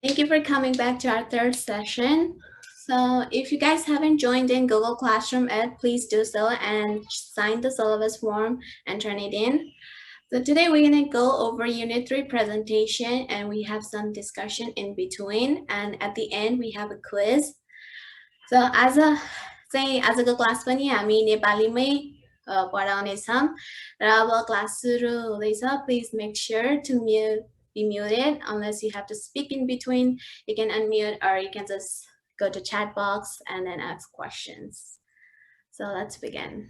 Thank you for coming back to our third session. So if you guys haven't joined in Google Classroom yet, please do so and sign the syllabus form and turn it in. So today we're going to go over Unit 3 presentation and we have some discussion in between. And at the end, we have a quiz. So आजको class पनि हामी नेपालीमै पढाउनेछौँ र अब class सुरु हुँदैछ. Please make sure to be muted unless you have to speak in between. You can unmute or you can just go to chat box and then ask questions. So let's begin.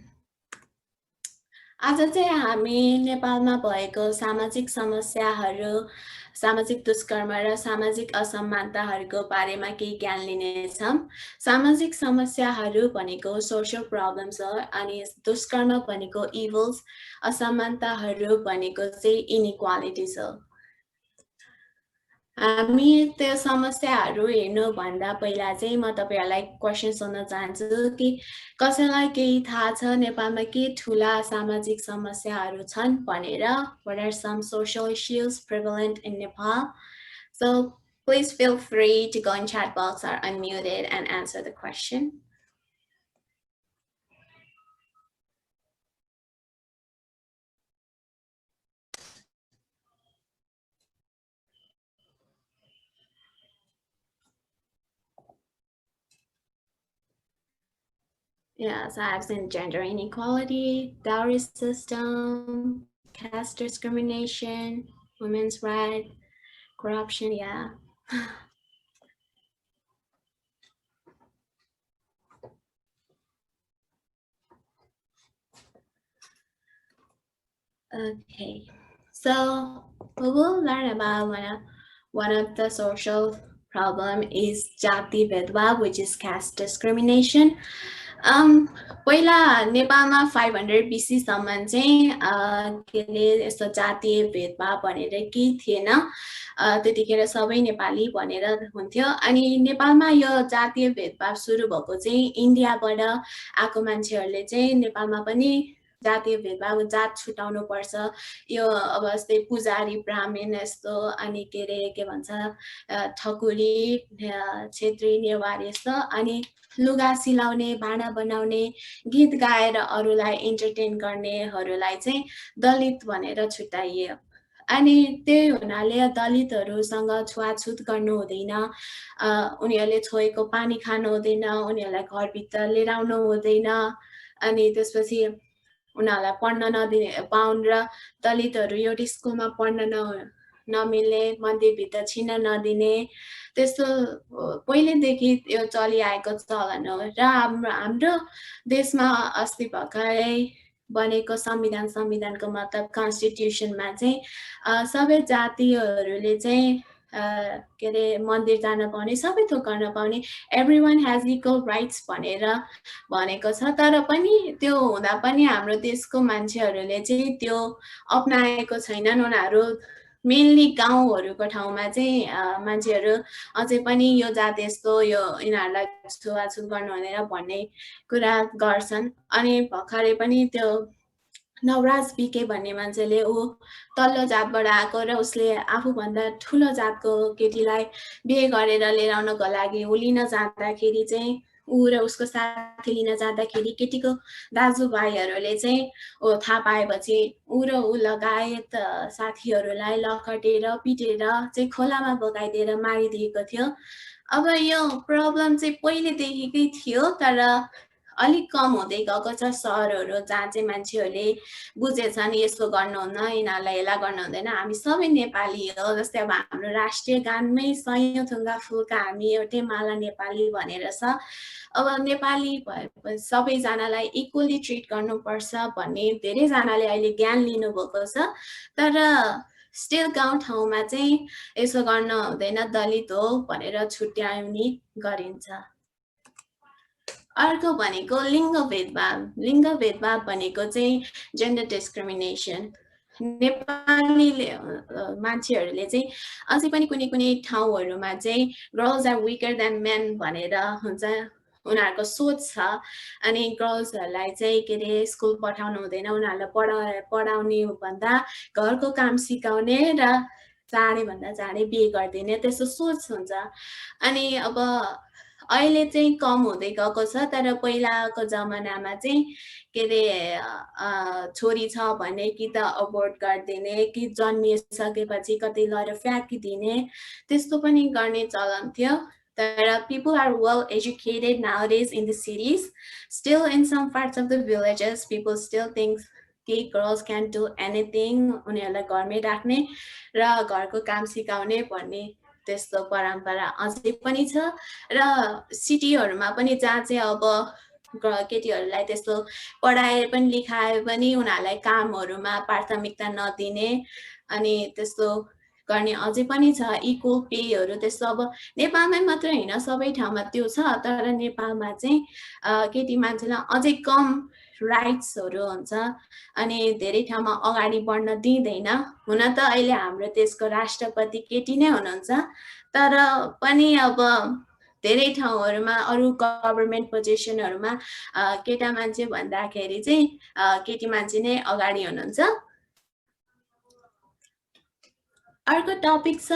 आज चाहिँ हामी नेपालमा भएको सामाजिक समस्याहरू, सामाजिक दुष्कर्म र सामाजिक असमानताहरूको बारेमा केही ज्ञान लिनेछौँ. सामाजिक समस्याहरू भनेको सोशल प्रब्लम्स हो अनि दुष्कर्म भनेको इभल्स, असमानताहरू भनेको चाहिँ इनइक्वालिटिज हो. हामी त्यो समस्याहरू हेर्नु भन्दा पहिला चाहिँ म तपाईहरुलाई क्वेशन सोध्न चाहन्छु कि कसैलाई केही थाहा छ नेपालमा के ठूला सामाजिक समस्याहरू छन् भनेर. What are some social issues prevalent in Nepal? So please feel free to go in chat box or unmuted and answer the question. Yeah, so I've seen gender inequality, dowry system, caste discrimination, women's rights, corruption, yeah. Okay, so we will learn about one of the social problem is jati vedva, which is caste discrimination. पहिला नेपालमा 500 BC सम्म चाहिँ के अरे यस्तो जातीय भेदभाव भनेर केही थिएन. त्यतिखेर सबै नेपाली भनेर हुन्थ्यो. अनि नेपालमा यो जातीय भेदभाव सुरु भएको चाहिँ इन्डियाबाट आएको मान्छेहरूले चाहिँ नेपालमा पनि जातीय भेदभाव, जात छुटाउनु पर्छ, यो अब जस्तै पुजारी ब्राह्मण यस्तो अनि के अरे के भन्छ ठकुरी क्षेत्री नेवार यस्तो अनि लुगा सिलाउने, भाँडा बनाउने, गीत गाएर अरूलाई एन्टरटेन गर्नेहरूलाई चाहिँ दलित भनेर छुट्याइयो. अनि त्यही हुनाले दलितहरूसँग छुवाछुत गर्नु हुँदैन, उनीहरूले छोएको पानी खानु हुँदैन, उनीहरूलाई घरभित्र लिएर आउनु हुँदैन. अनि त्यसपछि उनीहरूलाई पढ्न नदिने बाहुन र दलितहरू एउटै स्कुलमा पढ्न नमिल्ने, मन्दिरभित्र छिर्न नदिने, त्यस्तो पहिलेदेखि यो चलिआएको चलन हो. र हाम्रो देशमा अस्ति भर्खरै बनेको संविधानको मतलब कन्स्टिट्युसनमा चाहिँ सबै जातिहरूले चाहिँ के अरे मन्दिर जान पाउने, सबै थोक गर्न पाउने, एभ्रीवन हेज इक्वल राइट्स भनेर भनेको छ. तर पनि त्यो हुँदा पनि हाम्रो देशको मान्छेहरूले चाहिँ त्यो अपनाएको छैनन्. उनीहरू मेनली गाउँहरूको ठाउँमा चाहिँ मान्छेहरू अझै पनि यो जात यस्तो, यो यिनीहरूलाई छुवाछुत गर्नु हुँदैन भन्ने कुरा गर्छन्. अनि भर्खरै पनि त्यो नवराज बिके भन्ने मान्छेले ऊ तल्लो जातबाट आएको र उसले आफूभन्दा ठुलो जातको केटीलाई बिहे गरेर लिएर आउनको लागि ऊ लिन जाँदाखेरि चाहिँ ऊ र उसको साथी लिन जाँदाखेरि केटीको दाजुभाइहरूले चाहिँ थाहा पाएपछि ऊ र ऊ लगायत साथीहरूलाई लखटेर पिटेर चाहिँ खोलामा बगाइदिएर मारिदिएको थियो. अब यो प्रब्लम चाहिँ पहिलेदेखिकै थियो, तर अलिक कम हुँदै गएको छ सहरहरू जहाँ चाहिँ मान्छेहरूले बुझेछन् यस्तो गर्नुहुन्न, यिनीहरूलाई हेला गर्नु हुँदैन, हामी सबै नेपाली हो. जस्तै अब हाम्रो राष्ट्रिय गानमै सयौं थुङ्गा फुलका हामी एउटै माला नेपाली भनेर छ. अब नेपाली भएपछि सबैजनालाई इक्वली ट्रिट गर्नुपर्छ भन्ने धेरैजनाले अहिले ज्ञान लिनुभएको छ. तर स्टिल गाउँठाउँमा चाहिँ यसो गर्न हुँदैन, दलित हो भनेर छुट्याउने गरिन्छ. अर्को भनेको लिङ्ग भेदभाव. लिङ्ग भेदभाव भनेको चाहिँ जेन्डर डिस्क्रिमिनेसन. नेपालीले मान्छेहरूले चाहिँ अझै पनि कुनै ठाउँहरूमा चाहिँ girls are weaker than men भनेर हुन्छ, उनीहरूको सोच छ. अनि गर्ल्सहरूलाई चाहिँ के अरे स्कुल पठाउनु हुँदैन, उनीहरूलाई पढाउने भन्दा घरको काम सिकाउने र चाँडैभन्दा चाँडै बिहे गरिदिने त्यस्तो सोच हुन्छ। अनि अब अहिले चाहिँ कम हुँदै गएको छ, तर पहिलाको जमानामा चाहिँ के अरे छोरी छ भने कि त अबोर्ट गरिदिने कि जन्मिसकेपछि कतै लगेर फ्याँकिदिने त्यस्तो पनि गर्ने चलन थियो। There people are well educated nowadays in the cities. Still, in some parts of the villages, people still think girls can't do anything. उनीहरूलाई घरमै राख्ने र घरको काम सिकाउने भन्ने त्यस्तो परम्परा अझै पनि छ। र सिटीहरूमा पनि जहाँ चाहिँ अब केटीहरूलाई त्यस्तो पढाए पनि लेखाए पनि उनीहरूलाई कामहरूमा प्राथमिकता नदिने अनि त्यस्तो गर्ने अझै पनि छ। इक्वल पेहरू त्यस्तो अब नेपालमै मात्रै होइन सबै ठाउँमा त्यो छ, तर नेपालमा चाहिँ केटी मान्छेलाई अझै कम राइट्सहरू हुन्छ अनि धेरै ठाउँमा अगाडि बढ्न दिँदैन। हुन त अहिले हाम्रो देशको राष्ट्रपति केटी नै हुनुहुन्छ, तर पनि अब धेरै ठाउँहरूमा अरू गभर्मेन्ट पोजिसनहरूमा केटा मान्छे भन्दाखेरि चाहिँ केटी मान्छे नै अगाडि हुनुहुन्छ। अर्को टपिक छ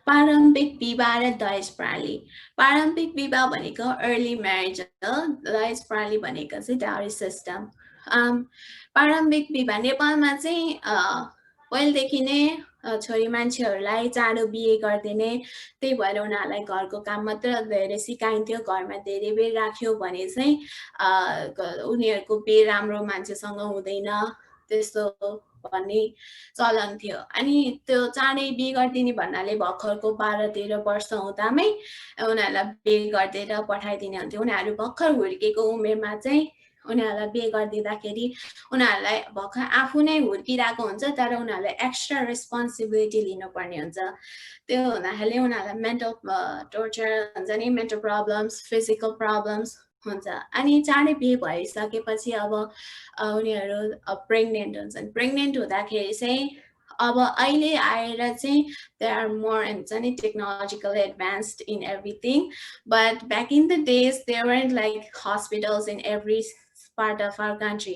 पारम्परिक विवाह र दहेज प्रणाली। पारम्परिक विवाह भनेको अर्ली म्यारेज हो, दहेज प्रणाली भनेको चाहिँ डाउरी सिस्टम। पारम्परिक विवाह नेपालमा चाहिँ पहिलेदेखि नै छोरी मान्छेहरूलाई चाँडो बिहे गरिदिने, त्यही भएर उनीहरूलाई घरको काम मात्र धेरै सिकाइन्थ्यो। घरमा धेरै बेर राख्यो भने चाहिँ उनीहरूको बिहे राम्रो मान्छेसँग हुँदैन त्यस्तो भन्ने चलन थियो। अनि त्यो चाँडै बिहे गरिदिने भन्नाले भर्खरको 12-13 वर्ष हुँदामै उनीहरूलाई बिहे गरिदिएर पठाइदिने हुन्थ्यो। उनीहरू भर्खर हुर्केको उमेरमा चाहिँ उनीहरूलाई बिहे गरिदिँदाखेरि उनीहरूलाई भर्खर आफू नै हुर्किरहेको हुन्छ, तर उनीहरूलाई एक्स्ट्रा रेस्पोन्सिबिलिटी लिनुपर्ने हुन्छ। त्यो हुँदाखेरि उनीहरूलाई मेन्टल टोर्चर हुन्छ नि, मेन्टल प्रब्लम्स, फिजिकल प्रब्लम्स हुन्छ। अनि चाँडै बिहे भइसकेपछि अब उनीहरू प्रेग्नेन्ट हुन्छन्। प्रेग्नेन्ट हुँदाखेरि चाहिँ अब अहिले आएर चाहिँ दे आर मोर हुन्छ नि technologically advanced in everything, but back in the days there went like hospitals in every part of our country.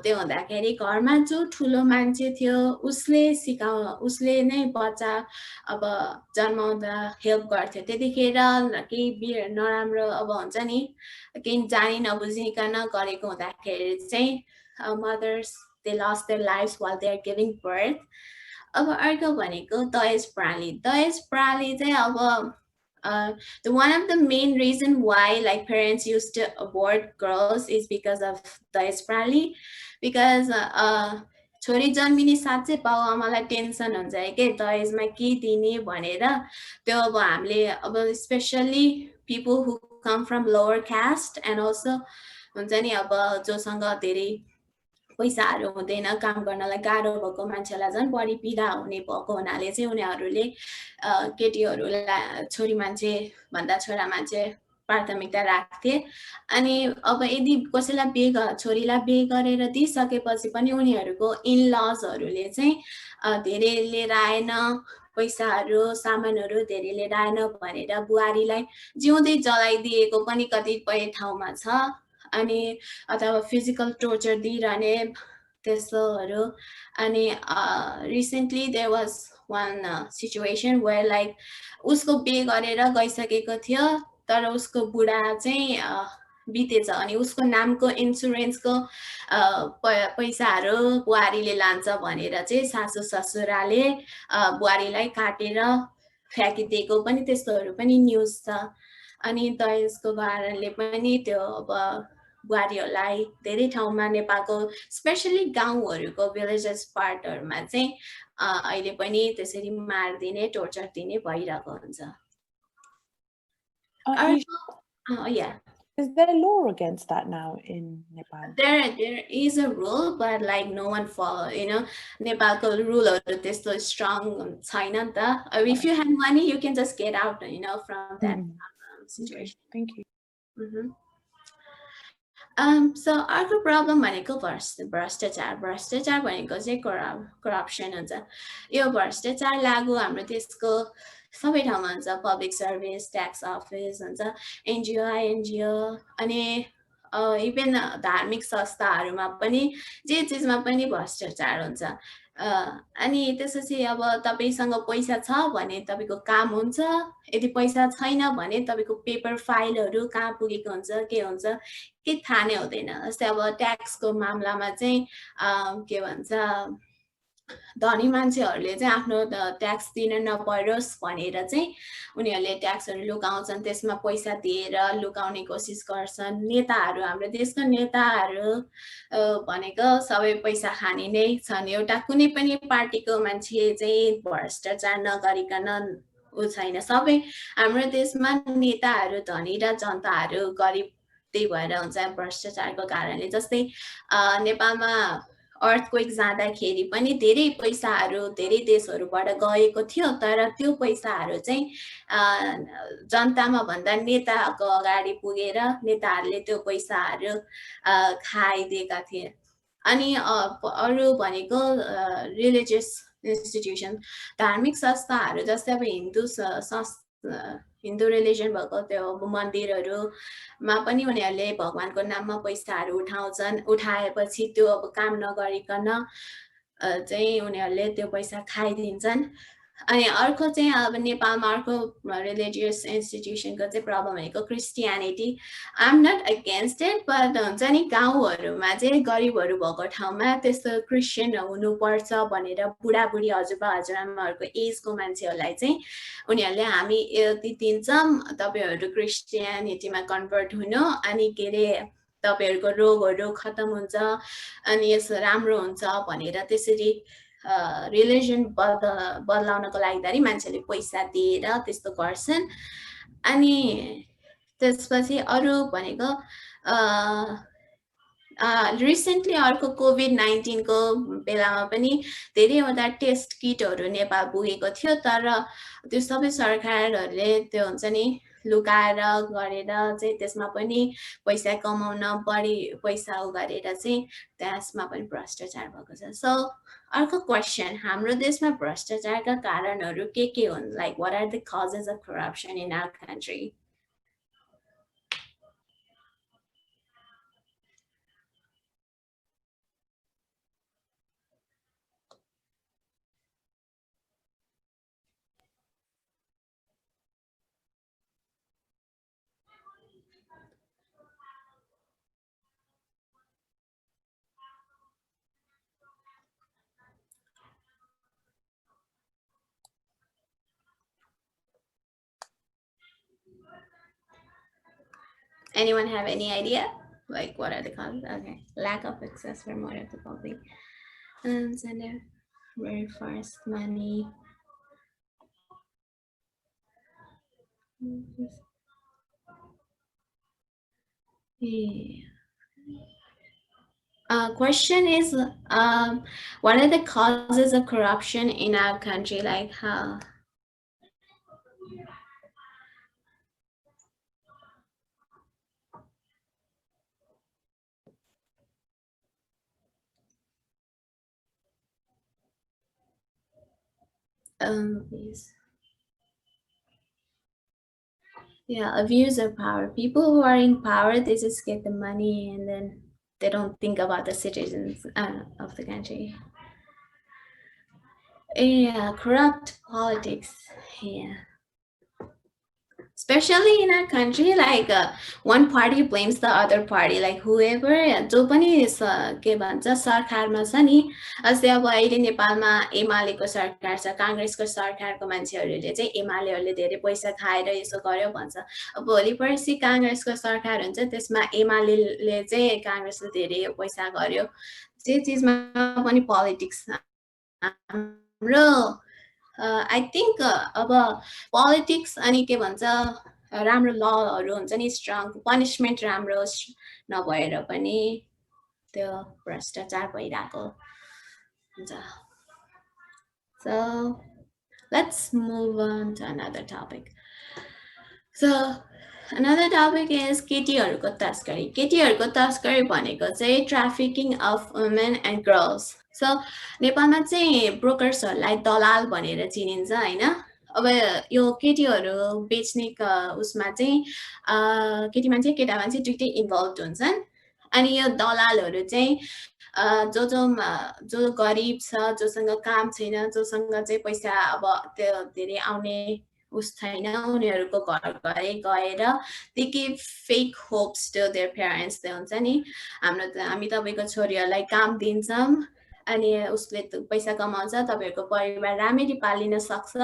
त्यो हुँदाखेरि घरमा जो ठुलो मान्छे थियो उसले नै बच्चा अब जन्माउँदा हेल्प गर्थ्यो। त्यतिखेर केही बिहे नराम्रो अब हुन्छ नि केही जानी नबुझिकन गरेको हुँदाखेरि चाहिँ mothers they lost their lives while they are giving birth. अब अर्को भनेको दहेज प्रणाली। दहेज प्रणाली चाहिँ अब one of the main reason why like parents used to abort girls is because of दहेज प्रणाली, because छोरी जन्मिने साथ चाहिँ बाउ आमालाई टेन्सन हुन्छ के दहेजमा के दिने भनेर। त्यो अब हामीले अब specially people who come from lower caste and also हुन्छ नि अब जोसँग धेरै पैसाहरू हुँदैन, काम गर्नलाई गाह्रो भएको मान्छेलाई झन् बढी पीडा हुने भएको हुनाले चाहिँ उनीहरूले केटीहरूलाई छोरी मान्छे भन्दा छोरा मान्छे प्राथमिकता राख्थे। अनि अब यदि कसैलाई छोरीलाई बिहे गरेर दिइसकेपछि पनि उनीहरूको इनलजहरूले चाहिँ धेरै लिएर आएन, पैसाहरू सामानहरू धेरै लिएर आएन भनेर बुहारीलाई जिउँदै जलाइदिएको पनि कतिपय ठाउँमा छ। अनि अथवा फिजिकल टोर्चर दिइरहने त्यस्तोहरू। अनि recently there was one situation where like उसको बिहे गरेर गइसकेको थियो, तर उसको बुढा चाहिँ बितेछ अनि उसको नामको इन्सुरेन्सको पैसाहरू बुहारीले लान्छ भनेर चाहिँ सासु ससुराले बुहारीलाई काटेर फ्याँकिदिएको पनि त्यस्तोहरू पनि न्युज छ। अनि दहेजको कारणले पनि त्यो अब बुहारीहरूलाई धेरै ठाउँमा नेपालको स्पेसली गाउँहरूको विलेजेस पार्टहरूमा चाहिँ अहिले पनि त्यसरी मारिदिने टोर्चर दिने भइरहेको हुन्छ। Yeah. Is there a law against that now in Nepal? There is a rule, but like no one follow. You know, Nepal's rule is so strong. If you have money, you can just get out. You know, from that situation. Okay, thank you. So अर्को problem भनेको भ्रष्टाचार भनेको चाहिँ corruption हुन्छ। यो भ्रष्टाचार लागु हाम्रो देशको सबै ठाउँमा हुन्छ। पब्लिक सर्भिस, ट्याक्स अफिस हुन्छ, एनजिओ आइएनजिओ अनि इभन धार्मिक संस्थाहरूमा पनि जे चिजमा पनि भ्रष्टाचार हुन्छ। अनि त्यसपछि अब तपाईँसँग पैसा छ भने तपाईँको काम हुन्छ, यदि पैसा छैन भने तपाईँको पेपर फाइलहरू कहाँ पुगेको हुन्छ, के हुन्छ केही थाहा नै हुँदैन। जस्तै अब ट्याक्सको मामलामा चाहिँ के भन्छ धनी मान्छेहरूले चाहिँ आफ्नो ट्याक्स दिन नपरोस् भनेर चाहिँ उनीहरूले ट्याक्सहरू लुकाउँछन्, त्यसमा पैसा दिएर लुकाउने कोसिस गर्छन्। नेताहरू, हाम्रो देशको नेताहरू भनेको सबै पैसा खाने नै छन्। एउटा कुनै पनि पार्टीको मान्छे चाहिँ भ्रष्टाचार नगरिकन ऊ छैन। सबै हाम्रो देशमा नेताहरू धनी र जनताहरू गरिब त्यही भएर हुन्छ भ्रष्टाचारको कारणले। जस्तै नेपालमा अर्थक्वेक जाँदाखेरि पनि धेरै पैसाहरू धेरै देशहरूबाट गएको थियो, तर त्यो पैसाहरू चाहिँ जनतामा भन्दा नेताको अगाडि पुगेर नेताहरूले त्यो पैसाहरू खाइदिएका थिए। अनि अरू भनेको रिलिजियस इन्स्टिट्युसन, धार्मिक संस्थाहरू जस्तै अब हिन्दू रिलिजन भएको त्यो मन्दिरहरूमा पनि उनीहरूले भगवानको नाममा पैसाहरू उठाउँछन्। उठाएपछि त्यो अब काम नगरिकन चाहिँ उनीहरूले त्यो पैसा खाइदिन्छन्। अनि अर्को चाहिँ अब नेपालमा अर्को रिलिजियस इन्स्टिट्युसनको चाहिँ प्रब्लम भनेको Christianity. I am not against it, but हुन्छ नि गाउँहरूमा चाहिँ गरिबहरू भएको ठाउँमा त्यस्तो क्रिस्चियन हुनुपर्छ भनेर बुढाबुढी हजुरबा हजुरआमाहरूको एजको मान्छेहरूलाई चाहिँ उनीहरूले हामी यति दिन्छौँ, तपाईँहरू क्रिस्टियानिटीमा कन्भर्ट हुनु, अनि के अरे तपाईँहरूको रोगहरू खतम हुन्छ अनि यस राम्रो हुन्छ भनेर त्यसरी रिलिजन बदलाउनको लागि मान्छेले पैसा दिएर त्यस्तो गर्छन्। अनि त्यसपछि अरू भनेको रिसेन्टली अर्को कोभिड-19को बेलामा पनि धेरैवटा टेस्ट किटहरू नेपाल पुगेको थियो, तर त्यो सबै सरकारहरूले त्यो हुन्छ नि लुकाएर गरेर चाहिँ त्यसमा पनि पैसा कमाउन बढी पैसा गरेर चाहिँ त्यसमा पनि भ्रष्टाचार भएको छ। सो अर्को क्वेसन, हाम्रो देशमा भ्रष्टाचारका कारणहरू के हुन्? Like what are the causes of corruption in our country? Anyone have any idea? Like what are the causes? Okay, lack of access for more of the public, and very fast money. Yeah. Question is, what are the causes of corruption in our country? Like how? Please. Yeah, abuse of power. People who are in power, they just get the money and then they don't think about the citizens of the country. Yeah, corrupt politics. Yeah. Especially in our country, like one party blames the other party, like whoever जो पनि के भन्छ सरकारमा छ नि, जस्तै अब अहिले नेपालमा एमालेको सरकार छ, काङ्ग्रेसको सरकारको मान्छेहरूले चाहिँ एमालेहरूले धेरै पैसा खाएर यसो गर्यो भन्छ। अब भोलि पर्सि काङ्ग्रेसको सरकार हुन्छ, त्यसमा एमालेले चाहिँ काङ्ग्रेसले धेरै पैसा गर्यो, त्यो चिजमा पनि पोलिटिक्स हाम्रो आई थिङ्क अब पोलिटिक्स अनि के भन्छ राम्रो लहरू हुन्छ नि, स्ट्रङ पनिसमेन्ट राम्रो नभएर पनि त्यो भ्रष्टाचार भइरहेको हुन्छ। So let's move on to another topic. So another topic is केटीहरूको तस्करी। केटीहरूको तस्करी भनेको चाहिँ trafficking of women and girls. So नेपालमा चाहिँ ब्रोकर्सहरूलाई दलाल भनेर चिनिन्छ होइन। अब यो केटीहरू बेच्ने उसमा चाहिँ केटी मान्छे केटा मान्छे दुइटै इन्भल्भ हुन्छन्। अनि यो दलालहरू चाहिँ जो गरिब छ, जोसँग काम छैन, जोसँग चाहिँ पैसा अब त्यो धेरै आउने उस छैन, उनीहरूको घर घरै गएर they give fake hopes to their parents. त्यो हुन्छ नि हामी तपाईँको छोरीहरूलाई काम दिन्छौँ अनि उसले पैसा कमाउँछ, तपाईँहरूको परिवार राम्ररी पालिन सक्छ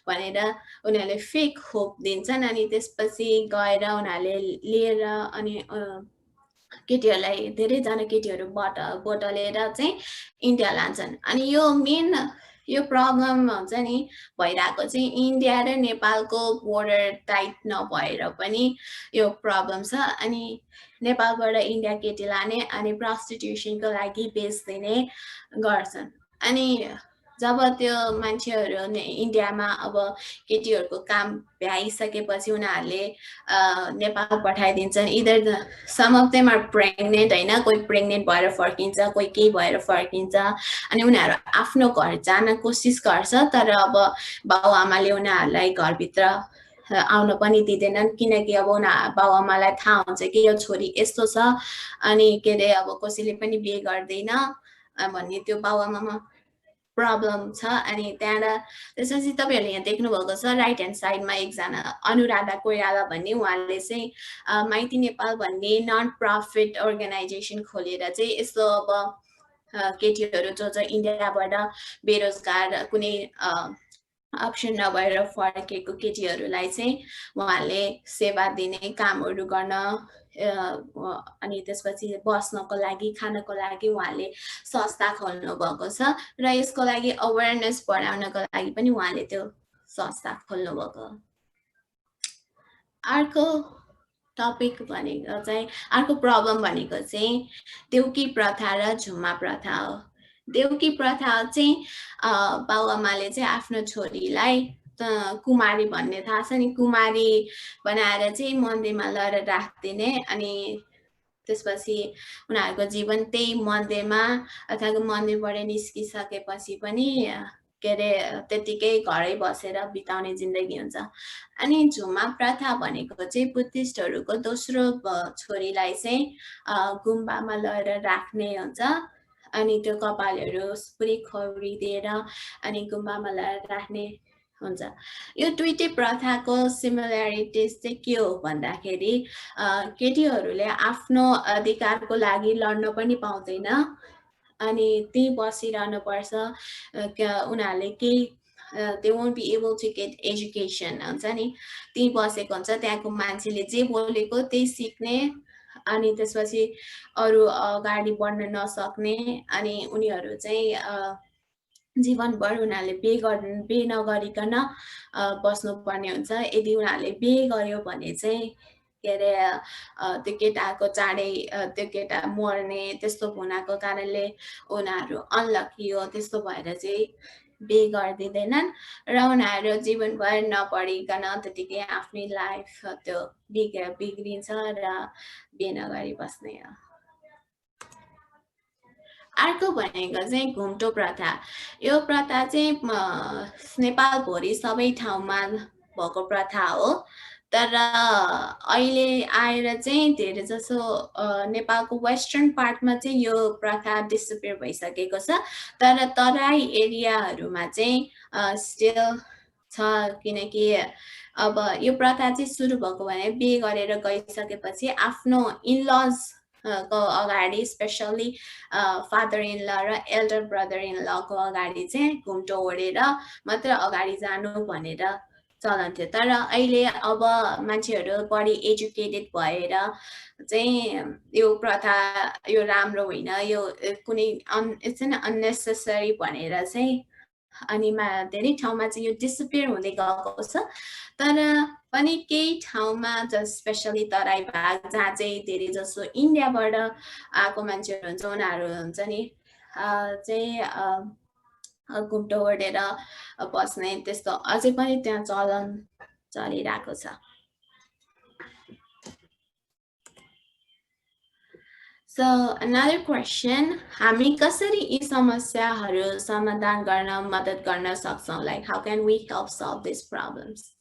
भनेर उनीहरूले फेक होप दिन्छन्। अनि त्यसपछि गएर उनीहरूले लिएर अनि केटीहरूलाई धेरैजना केटीहरू बटलेर चाहिँ इन्डिया लान्छन्। अनि यो प्रब्लम हुन्छ नि भइरहेको चाहिँ इन्डिया र नेपालको बोर्डर टाइट नभएर पनि यो प्रब्लम छ। अनि नेपालबाट इन्डिया केटी लाने अनि प्रस्टिट्युसनको लागि बेच्दिने गर्छन्। अनि जब त्यो मान्छेहरू इन्डियामा अब केटीहरूको काम भ्याइसकेपछि उनीहरूले नेपाल पठाइदिन्छन्। इदर सम अफ देम आर प्रेग्नेन्ट होइन, कोही प्रेग्नेन्ट भएर फर्किन्छ, कोही केही भएर फर्किन्छ। अनि उनीहरू आफ्नो घर जान कोसिस गर्छ, तर अब बाउआमाले उनीहरूलाई घरभित्र आउन पनि दिँदैनन्, किनकि अब बाउआमालाई थाहा हुन्छ कि यो छोरी यस्तो छ अनि के अरे अब कसैले पनि बिहे गर्दैन भन्ने त्यो बाउआमामा प्रब्लम छ। अनि त्यहाँबाट त्यसपछि तपाईँहरूले यहाँ देख्नुभएको छ राइट ह्यान्ड साइडमा एकजना अनुराधा कोइराला भन्ने, उहाँले चाहिँ माइती नेपाल भन्ने नन प्रफिट अर्गनाइजेसन खोलेर चाहिँ यस्तो अब केटीहरू जो इन्डियाबाट बेरोजगार कुनै अप्सन नभएर फर्केको केटीहरूलाई चाहिँ उहाँले सेवा दिने कामहरू गर्न अनि त्यसपछि बस्नको लागि खानको लागि उहाँले संस्था खोल्नु भएको छ र यसको लागि अवेरनेस बढाउनको लागि पनि उहाँले त्यो संस्था खोल्नु भएको। अर्को टपिक भनेको चाहिँ अर्को प्रब्लम भनेको चाहिँ देउकी प्रथा र झुम्मा प्रथा हो। देउकी प्रथा चाहिँ बाउआमाले चाहिँ आफ्नो छोरीलाई कुमारी भन्ने थाहा छ नि, कुमारी बनाएर चाहिँ मन्दिरमा लगेर राखिदिने अनि त्यसपछि उनीहरूको जीवन त्यही मन्दिरमा अथवा मन्दिरबाट निस्किसकेपछि पनि के अरे त्यतिकै घरै बसेर बिताउने जिन्दगी हुन्छ। अनि झुम्मा प्रथा भनेको चाहिँ बुद्धिस्टहरूको दोस्रो छोरीलाई चाहिँ गुम्बामा लगेर राख्ने हुन्छ। अनि त्यो कपालहरू पुरै खौरिदिएर अनि गुम्बामा लगेर राख्ने हुन्छ। यो दुईटै प्रथाको सिमिल्यारिटिज चाहिँ के हो भन्दाखेरि केटीहरूले आफ्नो अधिकारको लागि लड्न पनि पाउँदैन अनि त्यही बसिरहनु पर्छ। उनीहरूले केही they won't be able to get education हुन्छ नि, त्यही बसेको हुन्छ, त्यहाँको मान्छेले जे बोलेको त्यही सिक्ने अनि त्यसपछि अरू अगाडि बढ्न नसक्ने अनि उनीहरू चाहिँ जीवनभर उनीहरूले बिहे नगरिकन बस्नुपर्ने हुन्छ। यदि उनीहरूले बिहे गर्यो भने चाहिँ के अरे त्यो केटाको चाँडै त्यो केटा मर्ने त्यस्तो हुनाको कारणले उनीहरू अनलकी हो, त्यस्तो भएर चाहिँ बिहे गरिदिँदैनन् र उनीहरू जीवनभर नपढिकन त्यतिकै आफ्नै लाइफ त्यो बिग्रिन्छ र बिहे नगरी बस्ने हो। अर्को भनेको चाहिँ घुम्टो प्रथा। यो प्रथा चाहिँ नेपालभरि सबै ठाउँमा भएको प्रथा हो, तर अहिले आएर चाहिँ धेरै जसो नेपालको वेस्टर्न पार्टमा चाहिँ यो प्रथा डिसपियर भइसकेको छ, तर तराई एरियाहरूमा चाहिँ स्टिल छ। किनकि अब यो प्रथा चाहिँ सुरु भएको भने बिहे गरेर गइसकेपछि आफ्नो इनलज को अगाडि स्पेसल्ली फादर इन ल र एल्डर ब्रदर इन लको अगाडि चाहिँ घुम्टो ओढेर मात्र अगाडि जानु भनेर चलन थियो। तर अहिले अब मान्छेहरू बढी एजुकेटेड भएर चाहिँ यो प्रथा यो राम्रो होइन, यो कुनै इट्स एन अननेसेसरी भनेर चाहिँ अनि धेरै ठाउँमा चाहिँ यो डिसपियर हुँदै गएको छ। तर पनि केही ठाउँमा स्पेसली तराई भाग जहाँ चाहिँ धेरै जसो इन्डियाबाट आएको मान्छेहरू हुन्छ, उनीहरू हुन्छ नि चाहिँ घुम्टो ओढेर बस्ने त्यस्तो अझै पनि त्यहाँ चलन चलिरहेको छ। So another question, हामी कसरी यी समस्याहरू समाधान गर्न मद्दत गर्न सक्छौँ? Like how can we help solve these problems?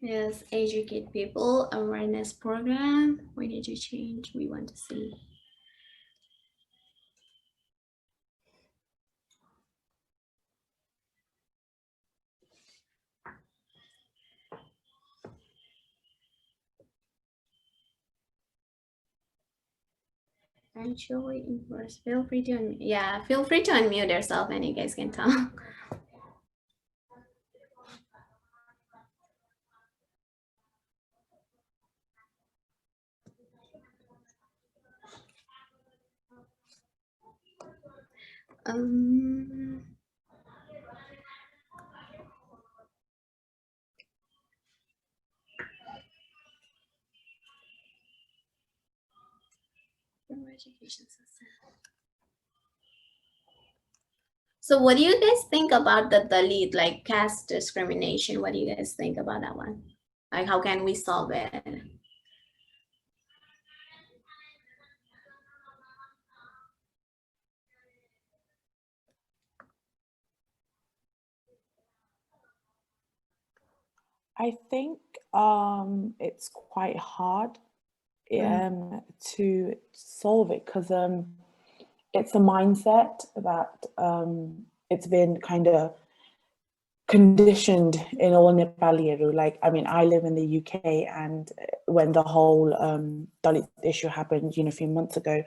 Yes, educate people, awareness program. We need to change. We want to see. Actually, first, feel free to unmute. Yeah, feel free to unmute yourself and you guys can talk. Education system. So what do you guys think about the Dalit, like caste discrimination? What do you guys think about that one? Like, how can we solve it? I think it's quite hard to solve it because it's a mindset that it's been kind of conditioned in all Nepali. Like, I mean, I live in the UK, and when the whole Dalit issue happened, a few months ago,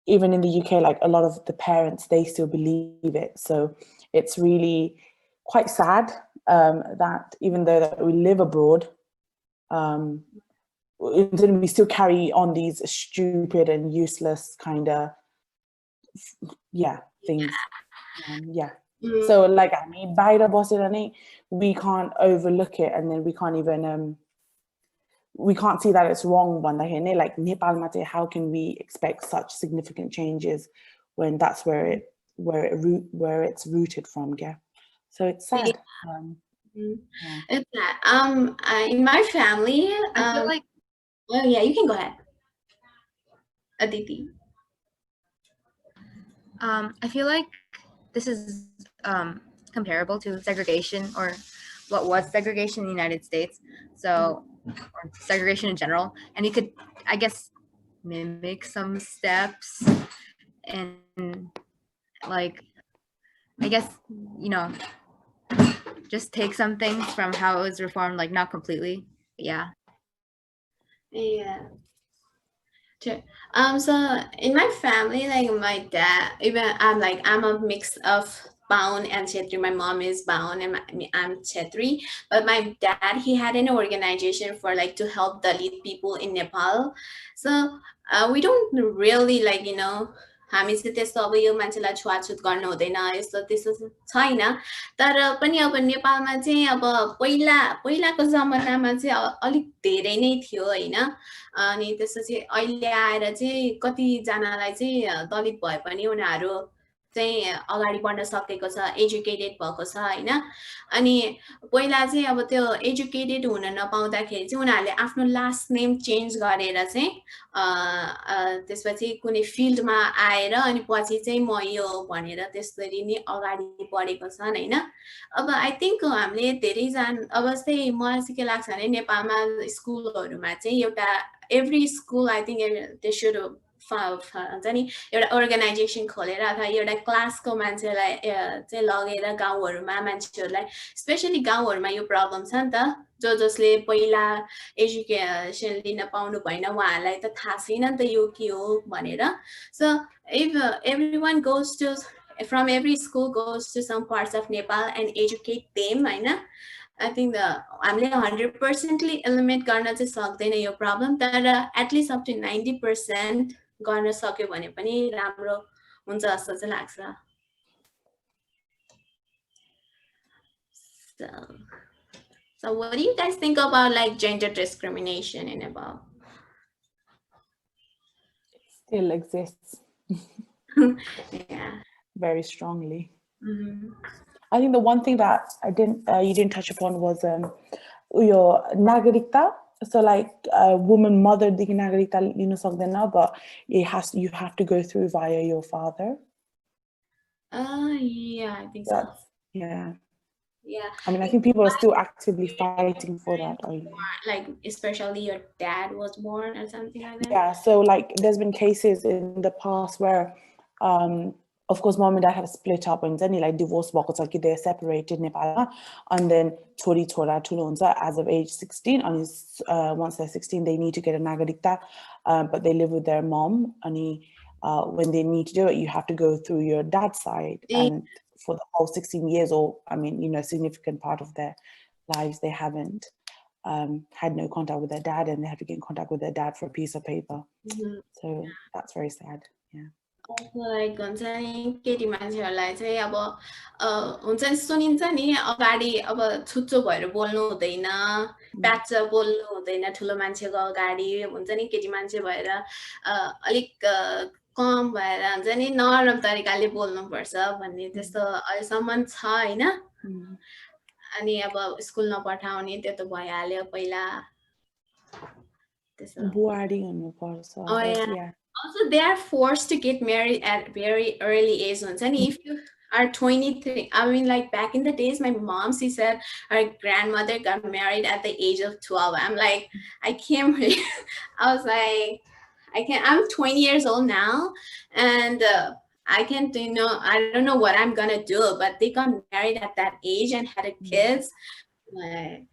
even in the UK, like a lot of the parents, they still believe it. So it's really quite sad that even though that we live abroad, we still carry on these stupid and useless kind of things. So like, I mean, we can't overlook it, and then we can't even we can't see that it's wrong. Like Nepal, how can we expect such significant changes when that's where it's rooted from? Yeah, so it's sad. It's in my family, I feel like, oh yeah, you can go ahead, Aditi. I feel like this is comparable to segregation, or what was segregation in the United States. So, or segregation in general, and you could, I guess, mimic some steps, and like, I guess, just take some things from how it was reformed, like not completely. Yeah. Yeah. Sure. So in my family, like my dad, even I'm a mix of Baun and Chetri. My mom is Baun and I'm Chetri. But my dad, he had an organization for like to help Dalit people in Nepal. So we don't really हामी चाहिँ त्यस्तो अब यो मान्छेलाई छुवाछुत गर्न हुँदैन यस्तो त्यस्तो छैन तर पनि अब नेपालमा चाहिँ अब पहिलाको जमानामा चाहिँ अलिक धेरै नै थियो हैन अनि त्यसपछि अहिले आएर चाहिँ कतिजनालाई चाहिँ दलित भए पनि उनीहरू चाहिँ अगाडि बढ्न सकेको छ एजुकेटेड भएको छ हैन अनि पहिला चाहिँ अब त्यो एजुकेटेड हुन नपाउँदाखेरि चाहिँ उनीहरूले आफ्नो लास्ट नेम चेन्ज गरेर चाहिँ त्यसपछि कुनै फिल्डमा आएर अनि पछि चाहिँ म यो भनेर त्यसरी नै अगाडि बढेको छन् हैन अब आई थिङ्क हामीले धेरैजना अब चाहिँ मलाई चाहिँ के लाग्छ भने नेपालमा स्कुलहरूमा चाहिँ एउटा every school I think they should हुन्छ नि एउटा अर्गनाइजेसन खोलेर अथवा एउटा क्लासको मान्छेलाई चाहिँ लगेर गाउँहरूमा मान्छेहरूलाई स्पेसली गाउँहरूमा यो प्रब्लम छ नि त जसले पहिला एजुकेसन लिन पाउनु भएन उहाँहरूलाई त थाहा छैन नि त यो के हो भनेर so if everyone goes to from every school goes to some parts of Nepal and educate them हैन आई थिङ्क हामीले 100% एलिमिनेट गर्न चाहिँ सक्दैन यो प्रब्लम तर एटलिस्ट अप टु 90% गर्न सक्यो भने पनि राम्रो हुन्छ जस्तो चाहिँ लाग्छ So what do you guys think about like gender discrimination in Nepal? It still exists. Yeah. Very strongly. I think the one thing that you didn't touch upon was your nagarikta. So like a woman mother deki nagarikta linu sakdaina, but you have to go through via your father. Yeah, I think so. Yeah. Yeah. I mean, I think people are still actively fighting for that. Like, especially your dad was born or something like that. Yeah, so like there's been cases in the past where, of course, mom and dad have split up and then like divorce because like they're separated in Nepal, and then chori chora thulo huncha as of age 16, and once they're 16 they need to get a nagarikta, but they live with their mom, and when they need to do it you have to go through your dad's side, and for the whole 16 years, or I mean, you know, a significant part of their lives they haven't had no contact with their dad, and they have to get in contact with their dad for a piece of paper. So that's very sad. Yeah. Like हुन्छ नि केटी मान्छेहरूलाई चाहिँ अब हुन्छ नि सुनिन्छ नि अगाडि अब छुच्चो भएर बोल्नु हुँदैन, प्याच बोल्नु हुँदैन ठुलो मान्छेको अगाडि, हुन्छ नि केटी मान्छे भएर अलिक कम भएर हुन्छ नि नरम तरिकाले बोल्नुपर्छ भन्ने त्यस्तो अहिलेसम्म छ हैन। अनि अब स्कुल नपठाउने त्यो त भइहाल्यो पहिला त्यसो। बुहारी हुनुपर्छ। Yeah. Also, they are forced to get married at very early age. And if you are 23, I mean, like back in the days, my mom, she said her grandmother got married at the age of 12. I'm like, I can't believe, I was like, I can't, I'm 20 years old now, and I can't, you know, I don't know what I'm gonna do, but they got married at that age and had kids. Like,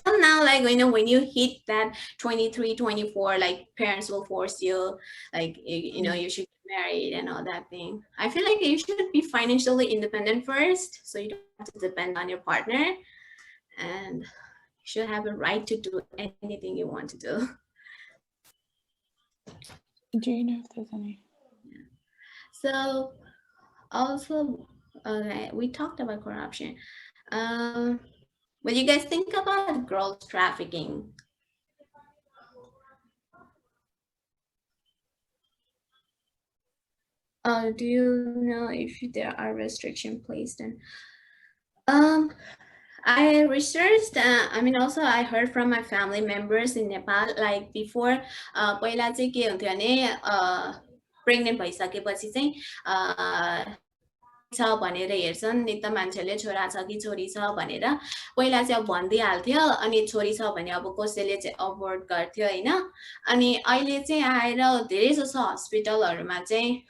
so now, like, you know, when you hit that 23, 24, like parents will force you, like, you know, you should get married and all that thing. I feel like you should be financially independent first, so you don't have to depend on your partner, and you should have a right to do anything you want to do. Do you know if there's any? Yeah. So also, okay, we talked about corruption. What do you guys think about girls trafficking? Do you know if there are restrictions placed in? I researched, I mean, also I heard from my family members in Nepal, like before, पहिला चाहिँ के हुन्थ्यो भने pregnant भइसकेपछि चाहिँ छ भनेर हेर्छन् नि त मान्छेले, छोरा छ कि छोरी छ भनेर पहिला चाहिँ अब भनिदिइहाल्थ्यो, अनि छोरी छ भने अब कसैले चाहिँ अबोर्ट गर्थ्यो हैन। अनि अहिले चाहिँ आएर धेरै जसो हस्पिटलहरुमा चाहिँ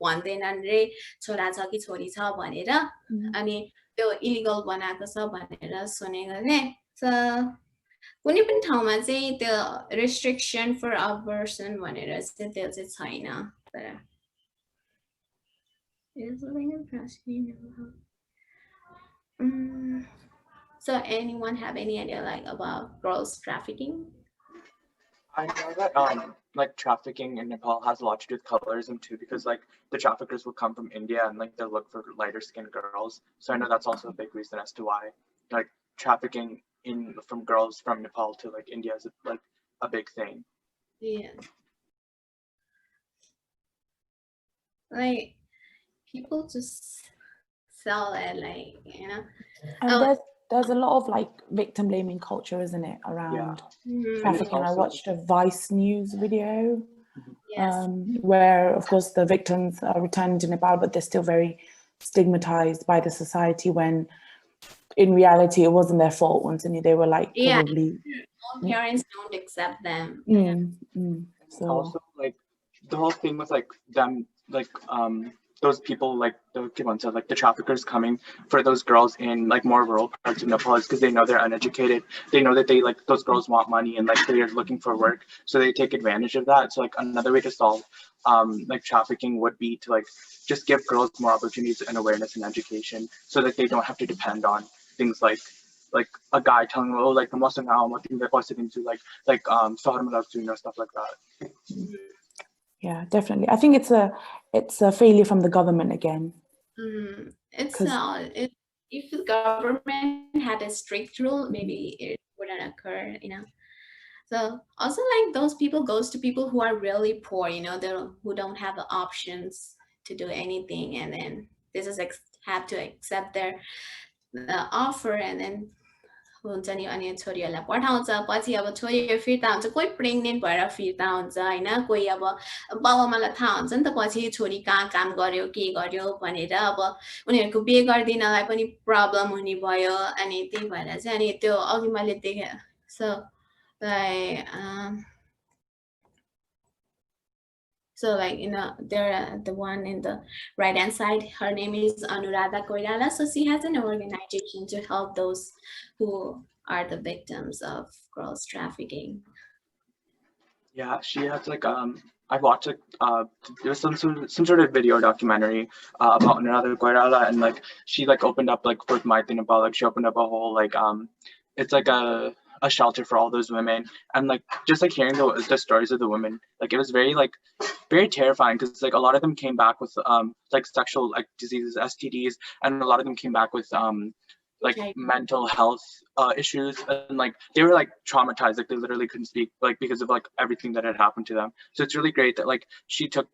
भन्दैनन् रे छोरा छ कि छोरी छ भनेर, अनि त्यो इलिगल बनाएको छ भनेर सुनेको थिएँ। सो कुनै पनि ठाउँमा चाहिँ त्यो रेस्ट्रिक्सन फर अबर्सन भनेर चाहिँ त्यो चाहिँ छैन। तर so anyone have any idea like about girls trafficking? I know that like trafficking in Nepal has a lot to do with colorism too, because like the traffickers will come from India and like they'll look for lighter skinned girls. So I know that's also a big reason as to why like trafficking from girls from Nepal to like India is like a big thing. Yeah. Like people just sell it, like, you know. And there's a lot of like victim blaming culture, isn't it, around trafficking? I watched a Vice News video where, of course, the victims are returned to Nepal, but they're still very stigmatized by the society, when in reality it wasn't their fault. Once they were like probably parents don't accept them. So also like the whole thing with like them like those people like the traffickers coming for those girls in like more rural parts of Nepal is because they know they're uneducated. They know that they like those girls want money and like they're looking for work, so they take advantage of that. So like another way to solve like trafficking would be to like just give girls more opportunities and awareness and education, so that they don't have to depend on things like a guy telling them, oh, like the Muslim now what they're possible to like stuff like that. Yeah, definitely. I think it's a failure from the government again. It's if the government had a strict rule, maybe it wouldn't occur, you know. So also like those people goes to people who are really poor, you know, who don't have the options to do anything, and then they just have to accept their offer, and then हुन्छ नि अनि छोरीहरूलाई पठाउँछ पछि अब छोरीहरू फिर्ता हुन्छ कोही प्रेग्नेन्ट भएर फिर्ता हुन्छ होइन कोही अब बाबुआमालाई थाहा हुन्छ नि त पछि छोरी कहाँ काम गर्यो के गर्यो भनेर अब उनीहरूको बिहे गरिदिनलाई पनि प्रब्लम हुने भयो अनि त्यही भएर चाहिँ अनि त्यो अघि मैले देखेँ सो So like, you know, there the one in the right hand side, her name is Anuradha Koirala. So she has an organization to help those who are the victims of girls trafficking. Yeah, she has like I watched like there was some sort of video documentary about Anuradha Koirala, and like she like opened up like with my thing about like she opened up a whole like it's like a shelter for all those women, and like just like hearing the stories of the women, like it was very terrifying because like a lot of them came back with like sexual like diseases, STDs, and a lot of them came back with like mental health issues, and like they were like traumatized, like they literally couldn't speak like because of like everything that had happened to them. So it's really great that like she took